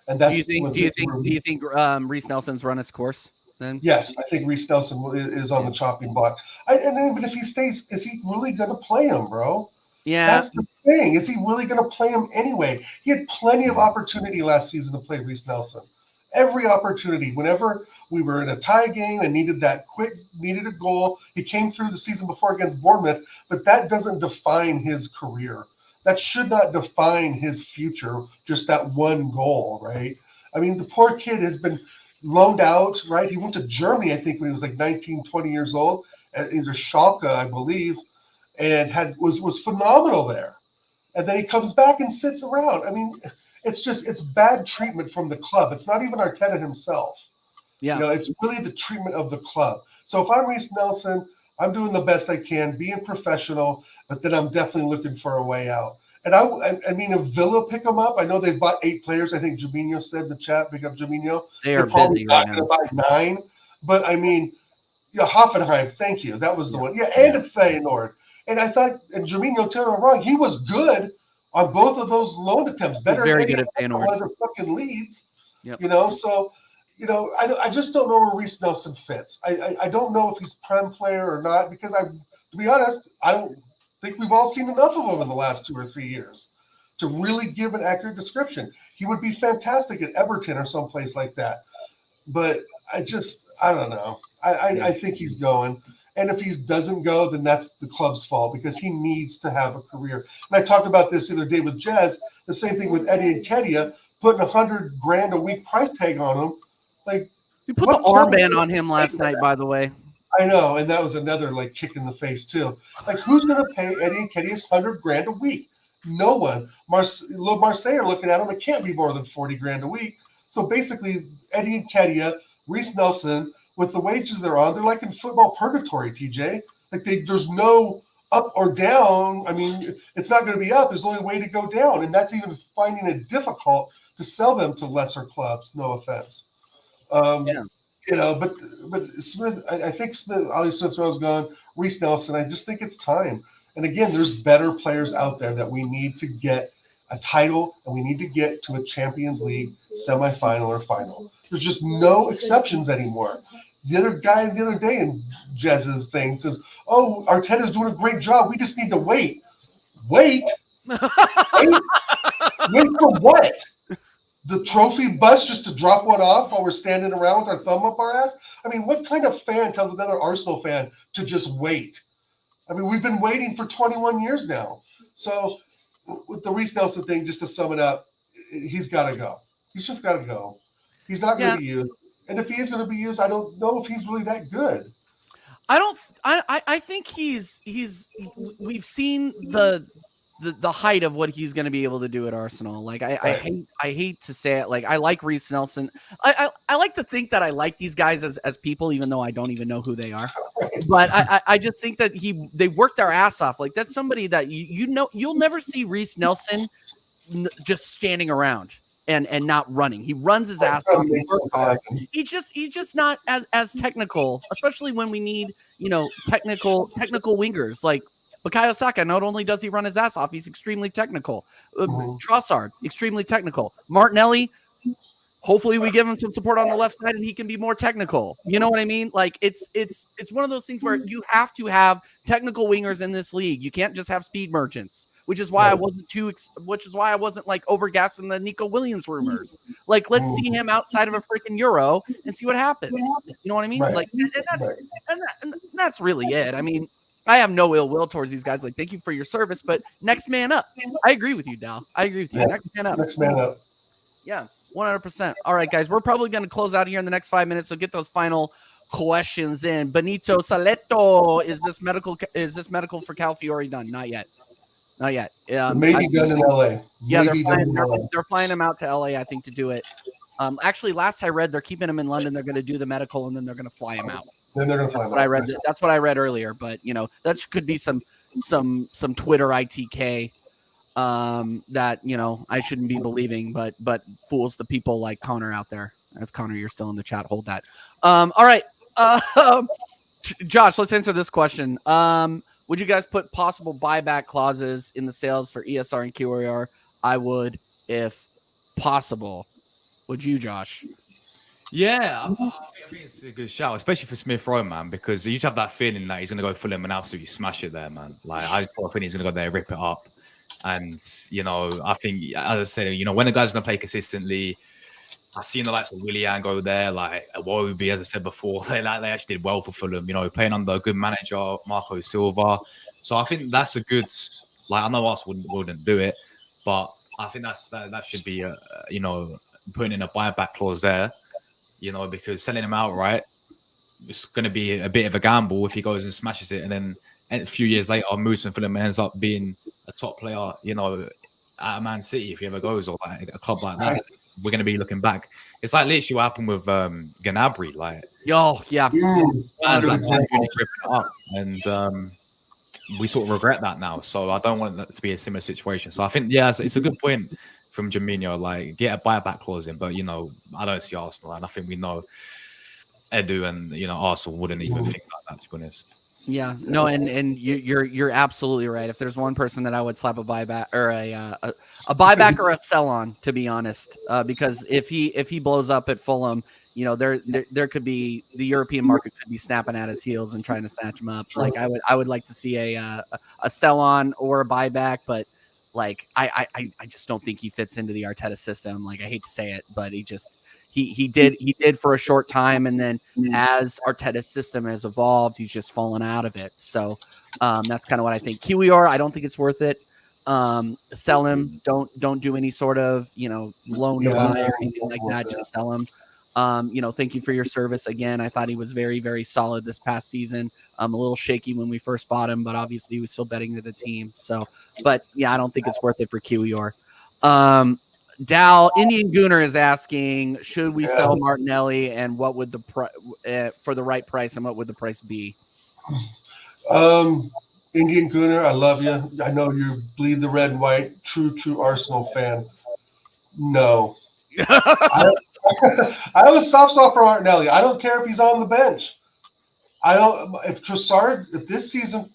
And that's do you think Reece Nelson's run his course then? Yes, I think Reece Nelson is on the chopping block. And even if he stays, is he really going to play him, bro? Yeah. That's the thing. Is he really going to play him anyway? He had plenty of opportunity last season to play Reece Nelson. Every opportunity. Whenever we were in a tie game and needed a goal, he came through the season before against Bournemouth, but that doesn't define his career. That should not define his future, just that one goal, right? I mean, the poor kid has been loaned out, right? He went to Germany, I think, when he was like 19, 20 years old, at either Schalke, I believe, and was phenomenal there. And then he comes back and sits around. I mean, it's bad treatment from the club. It's not even Arteta himself. Yeah. It's really the treatment of the club. So if I'm Reece Nelson, I'm doing the best I can, being professional, but then I'm definitely looking for a way out. And I mean, if Villa pick him up, I know they've bought 8 players. I think Juminho said in the chat, pick up Juminho. They're probably busy right not now. going to buy 9. But I mean, Hoffenheim, thank you. That was the one. Yeah, and at Feyenoord. And I thought, and Juminho, tell me wrong, he was good on both of those loan attempts. Better very than good at Feyenoord. Was fucking Leeds. Yep. So I just don't know where Reece Nelson fits. I don't know if he's prem player or not, because to be honest, I don't think we've all seen enough of him in the last 2 or 3 years to really give an accurate description. He would be fantastic at Everton or someplace like that. But I don't know. I think he's going. And if he doesn't go, then that's the club's fault, because he needs to have a career. And I talked about this the other day with Jez, the same thing with Eddie Nketiah, putting $100,000 a week price tag on him. Like, you put the armband on him last night, by the way. I know, and that was another kick in the face too. Like, who's going to pay Eddie Nketiah's $100,000 a week? No one. Marseille are looking at him. It can't be more than $40,000 a week. So basically, Eddie Nketiah, Reece Nelson, with the wages they're on, they're like in football purgatory, TJ. Like, there's no up or down. I mean, it's not going to be up. There's only a way to go down, and that's even finding it difficult to sell them to lesser clubs. No offense. But Smith, I think Ollie Smith Rowe's gone. Reece Nelson, I just think it's time. And again, there's better players out there that we need to get a title, and we need to get to a Champions League semifinal or final. There's just no exceptions anymore. The other day in Jez's thing says, "Oh, Arteta's doing a great job. We just need to wait." Wait for what? The trophy bus just to drop one off while we're standing around with our thumb up our ass? I mean, what kind of fan tells another Arsenal fan to just wait? I mean, we've been waiting for 21 years now. So with the Reece Nelson thing, just to sum it up, he's got to go. He's just got to go. He's not going to be used. And if he is going to be used, I don't know if he's really that good. I think we've seen the height of what he's going to be able to do at Arsenal. Like, I hate to say it. Like, I like Reece Nelson. I like to think that I like these guys as people, even though I don't even know who they are. But I just think that they work their ass off. Like, that's somebody that you'll never see Reece Nelson just standing around and not running. He runs his ass off. He's just not as technical, especially when we need technical wingers like Bukayo Saka. Not only does he run his ass off, he's extremely technical. Trossard, extremely technical. Martinelli, hopefully we give him some support on the left side and he can be more technical. You know what I mean? Like, it's one of those things where you have to have technical wingers in this league. You can't just have speed merchants, which is why I wasn't like overgassing the Nico Williams rumors. Like, let's see him outside of a freaking Euro and see what happens. You know what I mean? Right. Like, and that's really it. I mean, I have no ill will towards these guys. Like, thank you for your service, but next man up. I agree with you, Dal. I agree with you. Yeah. Next man up. Next man up. Yeah, 100%. All right, guys, we're probably going to close out here in the next 5 minutes, so get those final questions in. Benito Saleto, is this medical for Calafiore done? Not yet. Maybe done in LA. Yeah, Maybe they're flying him out to LA, I think, to do it. Actually, last I read, they're keeping him in London. They're going to do the medical, and then they're going to fly him out. Then they're going to fly him out. That's what I read earlier. But that could be some Twitter ITK that I shouldn't be believing, but fools the people like Connor out there. If Connor, you're still in the chat, hold that. All right, Josh, let's answer this question. Would you guys put possible buyback clauses in the sales for ESR and QRR? I would, if possible. Would you, Josh? Yeah, I think it's a good shout, especially for Smith Rowe, man, because you just have that feeling that he's going to go Fulham and absolutely smash it there, man. Like, I think he's going to go there, rip it up. And, I think, as I said, when a guy's going to play consistently, I've seen the likes of Willian go there, like Iwobi, as I said before, they actually did well for Fulham, playing under a good manager, Marco Silva. So I think that's a good, I know us wouldn't do it, but I think that should be, putting in a buyback clause there, because selling him outright, it's going to be a bit of a gamble if he goes and smashes it, and then a few years later, moves from Fulham ends up being a top player, at Man City if he ever goes, or like a club like that. We're going to be looking back. It's like literally what happened with Gnabry. Like, yeah. And we sort of regret that now. So I don't want that to be a similar situation. So I think, it's a good point from Jaminho. Like, get a buyback clause in, but I don't see Arsenal, and I think we know Edu and Arsenal wouldn't even think like that, to be honest. Yeah, no, and you're absolutely right. If there's one person that I would slap a buyback or a buyback or a sell on, to be honest, because if he blows up at Fulham, there could be the European market could be snapping at his heels and trying to snatch him up. Like, I would like to see a sell on or a buyback, but like I just don't think he fits into the Arteta system. Like, I hate to say it, but he did for a short time, and then as Arteta's system has evolved, he's just fallen out of it. So that's kind of what I think. QER, I don't think it's worth it. Sell him. Don't do any sort of loan to buy or anything like that. Just sell him. Thank you for your service again. I thought he was very, very solid this past season. A little shaky when we first bought him, but obviously he was still betting to the team. So, but yeah, I don't think it's worth it for QER. Dal Indian Gooner is asking, should we sell Martinelli, and what would the for the right price, and what would the price be? Indian Gooner, I love you. I know you bleed the red and white. True Arsenal fan. No. I have a soft spot for Martinelli. I don't care if he's on the bench. If this season,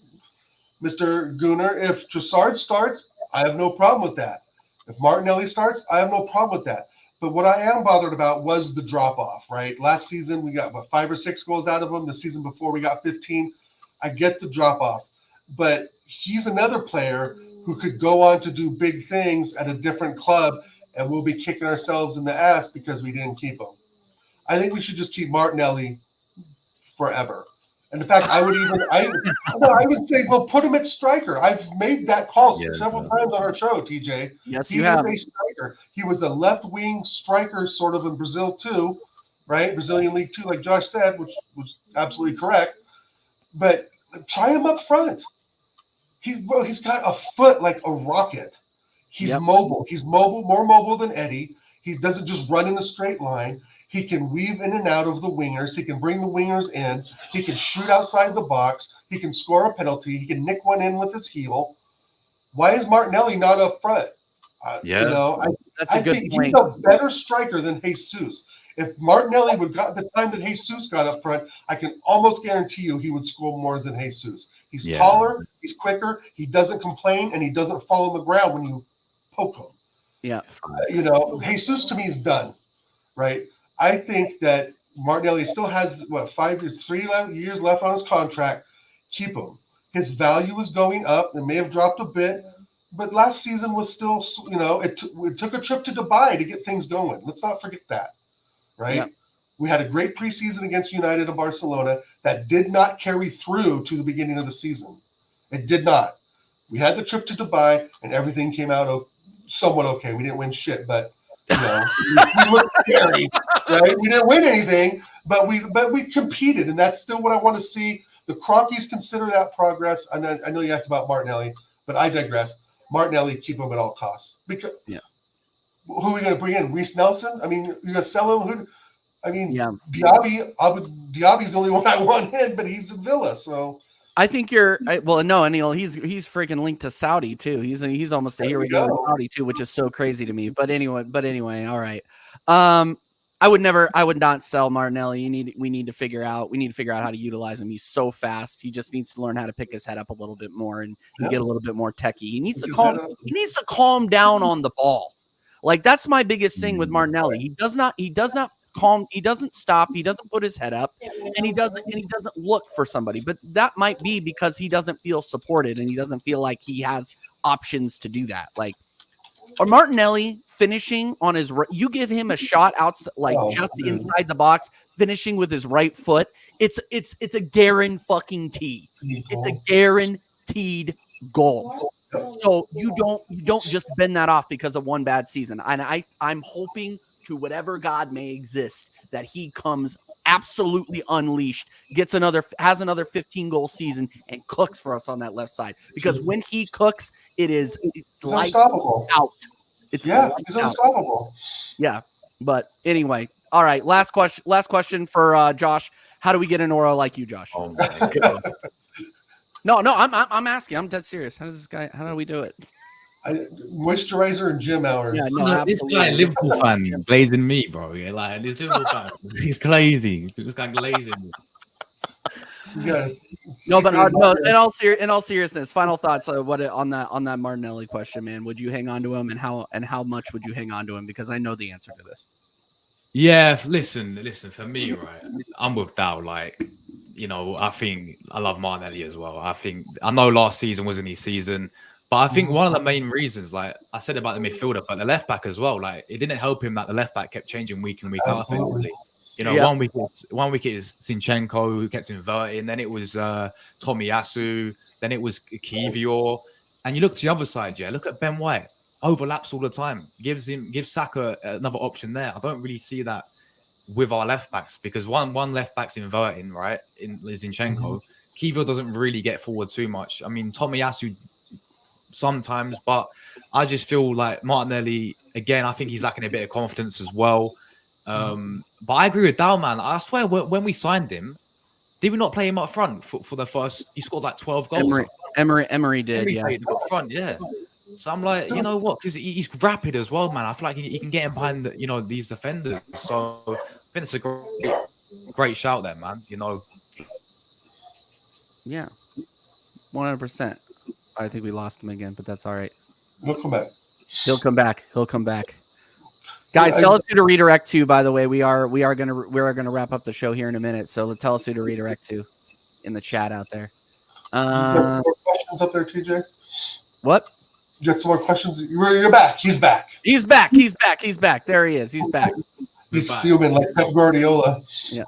Mr. Gooner, if Trossard starts, I have no problem with that. If Martinelli starts, I have no problem with that. But what I am bothered about was the drop-off, right? Last season, we got 5 or 6 goals out of him. The season before, we got 15. I get the drop-off. But he's another player who could go on to do big things at a different club, and we'll be kicking ourselves in the ass because we didn't keep him. I think we should just keep Martinelli forever. And in fact, I would say, well, put him at striker. I've made that call several times on our show, TJ. Yes, he is a striker. He was a left-wing striker sort of in Brazil too, right? Brazilian League 2, like Josh said, which was absolutely correct. But try him up front. He's got a foot like a rocket. He's mobile. He's more mobile than Eddie. He doesn't just run in a straight line. He can weave in and out of the wingers. He can bring the wingers in. He can shoot outside the box. He can score a penalty. He can nick one in with his heel. Why is Martinelli not up front? That's a good point. He's a better striker than Jesus. If Martinelli would got the time that Jesus got up front, I can almost guarantee you he would score more than Jesus. He's taller, he's quicker, he doesn't complain, and he doesn't fall on the ground when you poke him. Yeah. Jesus to me is done, right? I think that Martinelli still has 3 years left on his contract. Keep him. His value is going up. It may have dropped a bit, but last season was still, it took a trip to Dubai to get things going. Let's not forget that, right? Yeah. We had a great preseason against United and Barcelona that did not carry through to the beginning of the season. It did not. We had the trip to Dubai, and everything came out somewhat okay. We didn't win shit, but we looked scary, right? We didn't win anything, but we competed, and that's still what I want to see. The Cronkies consider that progress. I know you asked about Martinelli, but I digress. Martinelli, keep him at all costs. Because who are we going to bring in? Reece Nelson? I mean, you're going to sell him? Diaby's the only one I want in, but he's in Villa, so. I think no, Anil, he's freaking linked to Saudi too. He's almost here we go to Saudi too, which is so crazy to me. But anyway, all right. I would not sell Martinelli. We need to figure out how to utilize him. He's so fast. He just needs to learn how to pick his head up a little bit more and get a little bit more techie. He needs to calm down on the ball. Like, that's my biggest thing with Martinelli. He doesn't stop, he doesn't put his head up, and he doesn't look for somebody. But that might be because he doesn't feel supported and he doesn't feel like he has options to do that. Like, or Martinelli finishing on his right, you give him a shot outside, inside the box, finishing with his right foot. It's a guaranteed. It's a guaranteed goal. So you don't just bend that off because of one bad season. And I'm hoping to whatever God may exist that he comes absolutely unleashed, has another 15-goal season, and cooks for us on that left side. Because when he cooks, it's unstoppable. Out. He's unstoppable. Yeah. But anyway, all right. Last question for Josh. How do we get an aura like you, Josh? Oh my God. No, I'm asking. I'm dead serious. How do we do it? Moisturizer and gym hours. Yeah, no, this guy, Liverpool fan, blazing me, bro. Yeah, like this Liverpool fan, he's crazy. This guy glazing me. No, but in all seriousness, final thoughts on that Martinelli question, man. Would you hang on to him, and how much would you hang on to him? Because I know the answer to this. Yeah, listen. For me, right, I'm with Dow. Like, I think I love Martinelli as well. I know last season wasn't his season, but I think one of the main reasons, like I said about the midfielder, but the left back as well, like it didn't help him that the left back kept changing week in, week out offensively. 1 week it was Zinchenko who kept inverting, then it was Tomiyasu, then it was Kivior, and you look to the other side, look at Ben White, overlaps all the time, gives Saka another option there. I don't really see that with our left backs because one left back's inverting, right, in Zinchenko. Kivior doesn't really get forward too much. I mean, Tomiyasu sometimes, but I just feel like Martinelli, again, I think he's lacking a bit of confidence as well. But I agree with Dow, man. I swear, when we signed him, did we not play him up front for the first? He scored like 12 goals. Emery did, played up front, yeah. So I'm like, you know what? Because he's rapid as well, man. I feel like he can get him behind these defenders. So I think it's a great shout there, man. Yeah, 100%. I think we lost him again, but that's all right. He'll come back. He'll come back. Guys, tell us who to redirect to. By the way, we are gonna wrap up the show here in a minute. So tell us who to redirect to in the chat out there. You got more questions up there, TJ? What? You got some more questions? You're back. He's back. He's back. There he is. He's back. He's fuming like Pep Guardiola. Yeah.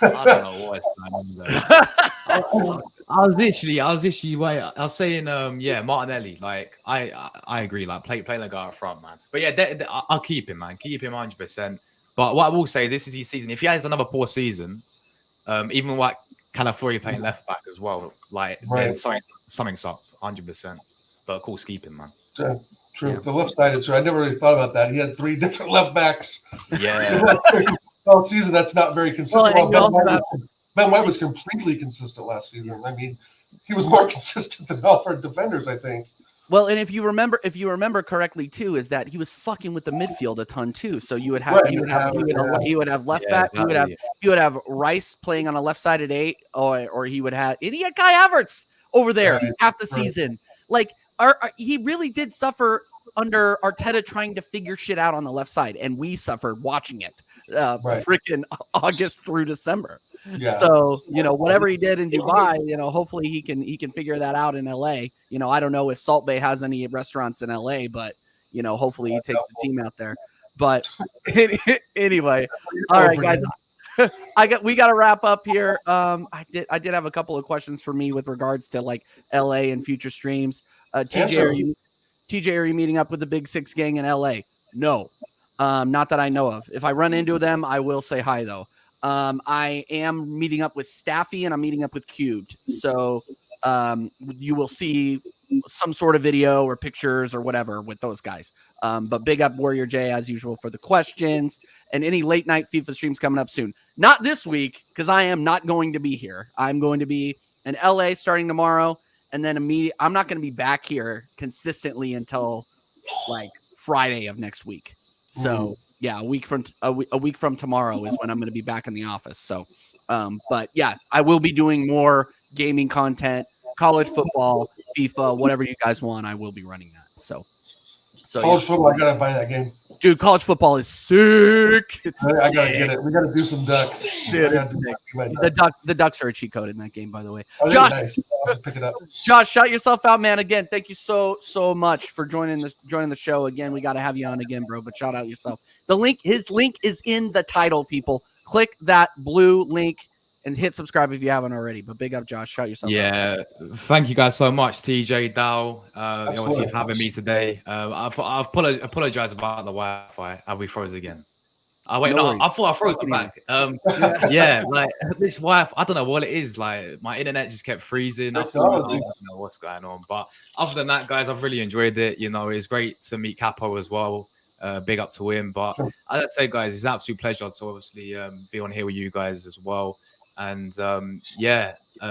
I don't know what's going on. I was saying, Martinelli. Like, I agree. Like, play the guy up front, man. But yeah, I'll keep him, man. Keep him 100%. But what I will say, this is his season. If he has another poor season, even like Calafiori playing left back as well, like then something's up, 100%. But of course, keep him, man. Yeah, true. Yeah. The left side is true. I never really thought about that. He had 3 different left backs. Yeah. All season, that's not very consistent. Ben White was completely consistent last season. I mean, he was more consistent than all our defenders, I think. Well, and if you remember correctly too, is that he was fucking with the midfield a ton too. So you would have he would have left back. He would have Rice playing on a left sided 8, or he would have Kai Havertz over there half the season. Like he really did suffer under Arteta trying to figure shit out on the left side, and we suffered watching it freaking August through December. Yeah. So, whatever he did in Dubai, hopefully he can figure that out in LA. I don't know if Salt Bay has any restaurants in LA, but hopefully he takes the team out there. But anyway, all right, guys, we got to wrap up here. I did have a couple of questions for me with regards to like LA and future streams. TJ, are you meeting up with the Big Six gang in LA? No. Not that I know of. If I run into them, I will say hi though. I am meeting up with Staffy and I'm meeting up with Cubed. So you will see some sort of video or pictures or whatever with those guys. But big up Warrior J as usual for the questions and any late night FIFA streams coming up soon. Not this week because I am not going to be here. I'm going to be in LA starting tomorrow, and then I'm not going to be back here consistently until like Friday of next week. So yeah, a week from tomorrow is when I'm going to be back in the office. So, but yeah, I will be doing more gaming content, college football, FIFA, whatever you guys want. I will be running that. So college football, I gotta buy that game. Dude, college football is sick. I gotta get it. We gotta do some ducks. Dude, the ducks are a cheat code in that game, by the way. Oh, Josh, nice. I'll have to pick it up. Josh, shout yourself out, man. Again, thank you so much for joining the show. Again, we got to have you on again, bro. But shout out yourself. His link is in the title, people. Click that blue link and hit subscribe if you haven't already. But big up, Josh. Shout yourself out. Thank you guys so much, TJ, Dal, obviously for having me today. I apologize about the Wi-Fi. We froze again. I thought I froze back. Like this Wi-Fi, I don't know what it is. Like my internet just kept freezing. I don't know what's going on. But other than that, guys, I've really enjoyed it. It's great to meet Capo as well. Big up to him. But I'd say, guys, it's an absolute pleasure to obviously be on here with you guys as well. And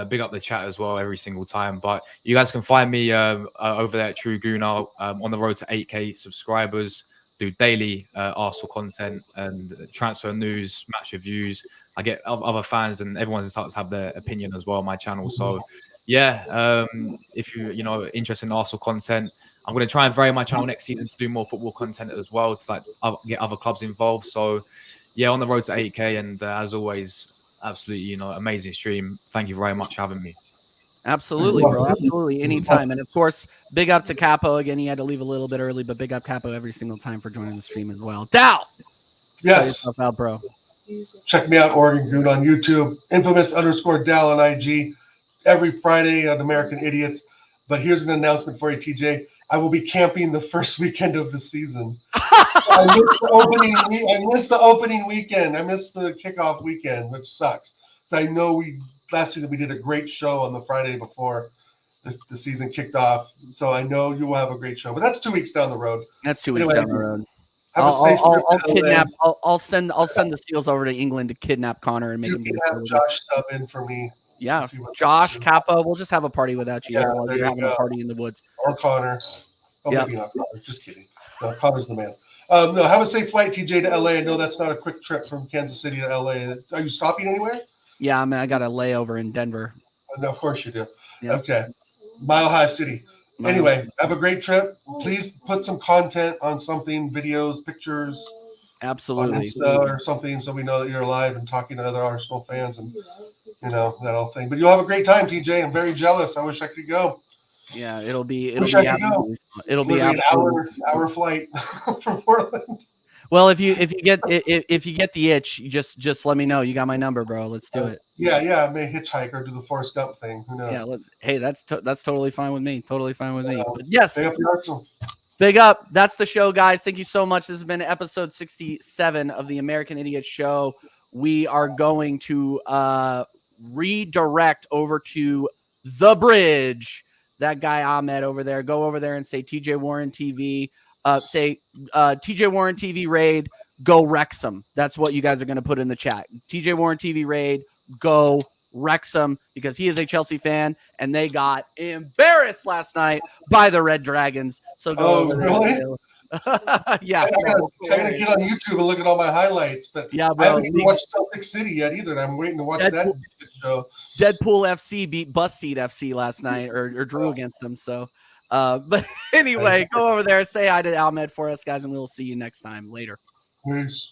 big up the chat as well every single time. But you guys can find me over there at True Gooner on the road to 8K subscribers. Do daily Arsenal content and transfer news, match reviews. I get other fans and everyone's starting to have their opinion as well on my channel. So if you're interested in Arsenal content, I'm going to try and vary my channel next season to do more football content as well to get other clubs involved. So on the road to 8K, and as always, absolutely, amazing stream. Thank you very much for having me. Absolutely, bro. Absolutely. Anytime. And of course, big up to Capo. Again, he had to leave a little bit early, but big up Capo every single time for joining the stream as well. Dal! Yes. Shout yourself out, bro. Check me out, Oregon Goon on YouTube. Infamous_Dal on IG. Every Friday on American Idiots. But here's an announcement for you, TJ. I will be camping the first weekend of the season. I missed the opening weekend. I missed the kickoff weekend, which sucks. So I know last season we did a great show on the Friday before the season kicked off. So I know you will have a great show. But that's 2 weeks down the road. That's 2 weeks down the road. I'll kidnap. I'll send the Seals over to England to kidnap Connor and make him. You can have Josh sub in for me. Yeah, Josh, Capo, we'll just have a party without you. While you're having a party in the woods. Or Connor. Oh, maybe not Connor. Just kidding. No, Connor's the man. No, have a safe flight, TJ, to LA. I know that's not a quick trip from Kansas City to LA. Are you stopping anywhere? Yeah, I got a layover in Denver. No, of course you do. Yep. Okay. Mile High City. Anyway, have a great trip. Please put some content on something, videos, pictures. Absolutely. On Insta or something so we know that you're alive and talking to other Arsenal fans and, that whole thing. But you'll have a great time, TJ. I'm very jealous. I wish I could go. Yeah, it'll be an hour flight from Portland. Well, if you get the itch, you just let me know. You got my number, bro. Let's do it. Yeah. I may hitchhike or do the Forrest Gump thing. Who knows? Yeah. Hey, that's totally fine with me. Totally fine with me. But yes. Big up. That's the show, guys. Thank you so much. This has been episode 67 of the American Idiot Show. We are going to redirect over to The Bridge. That guy Ahmed over there. Go over there and say TJ Warren TV. Say TJ Warren TV raid. Go Wrexham. That's what you guys are going to put in the chat. TJ Warren TV raid. Go Wrexham, because he is a Chelsea fan and they got embarrassed last night by the Red Dragons. So go over there. Really? Yeah. I gotta get on YouTube and look at all my highlights, but yeah, bro. I haven't even watched Celtic City yet either. And I'm waiting to watch that show. Deadpool FC beat Bus Seat FC last night, or drew against them. So, but anyway, go over there, say hi to Ahmed for us, guys, and we'll see you next time. Later. Peace.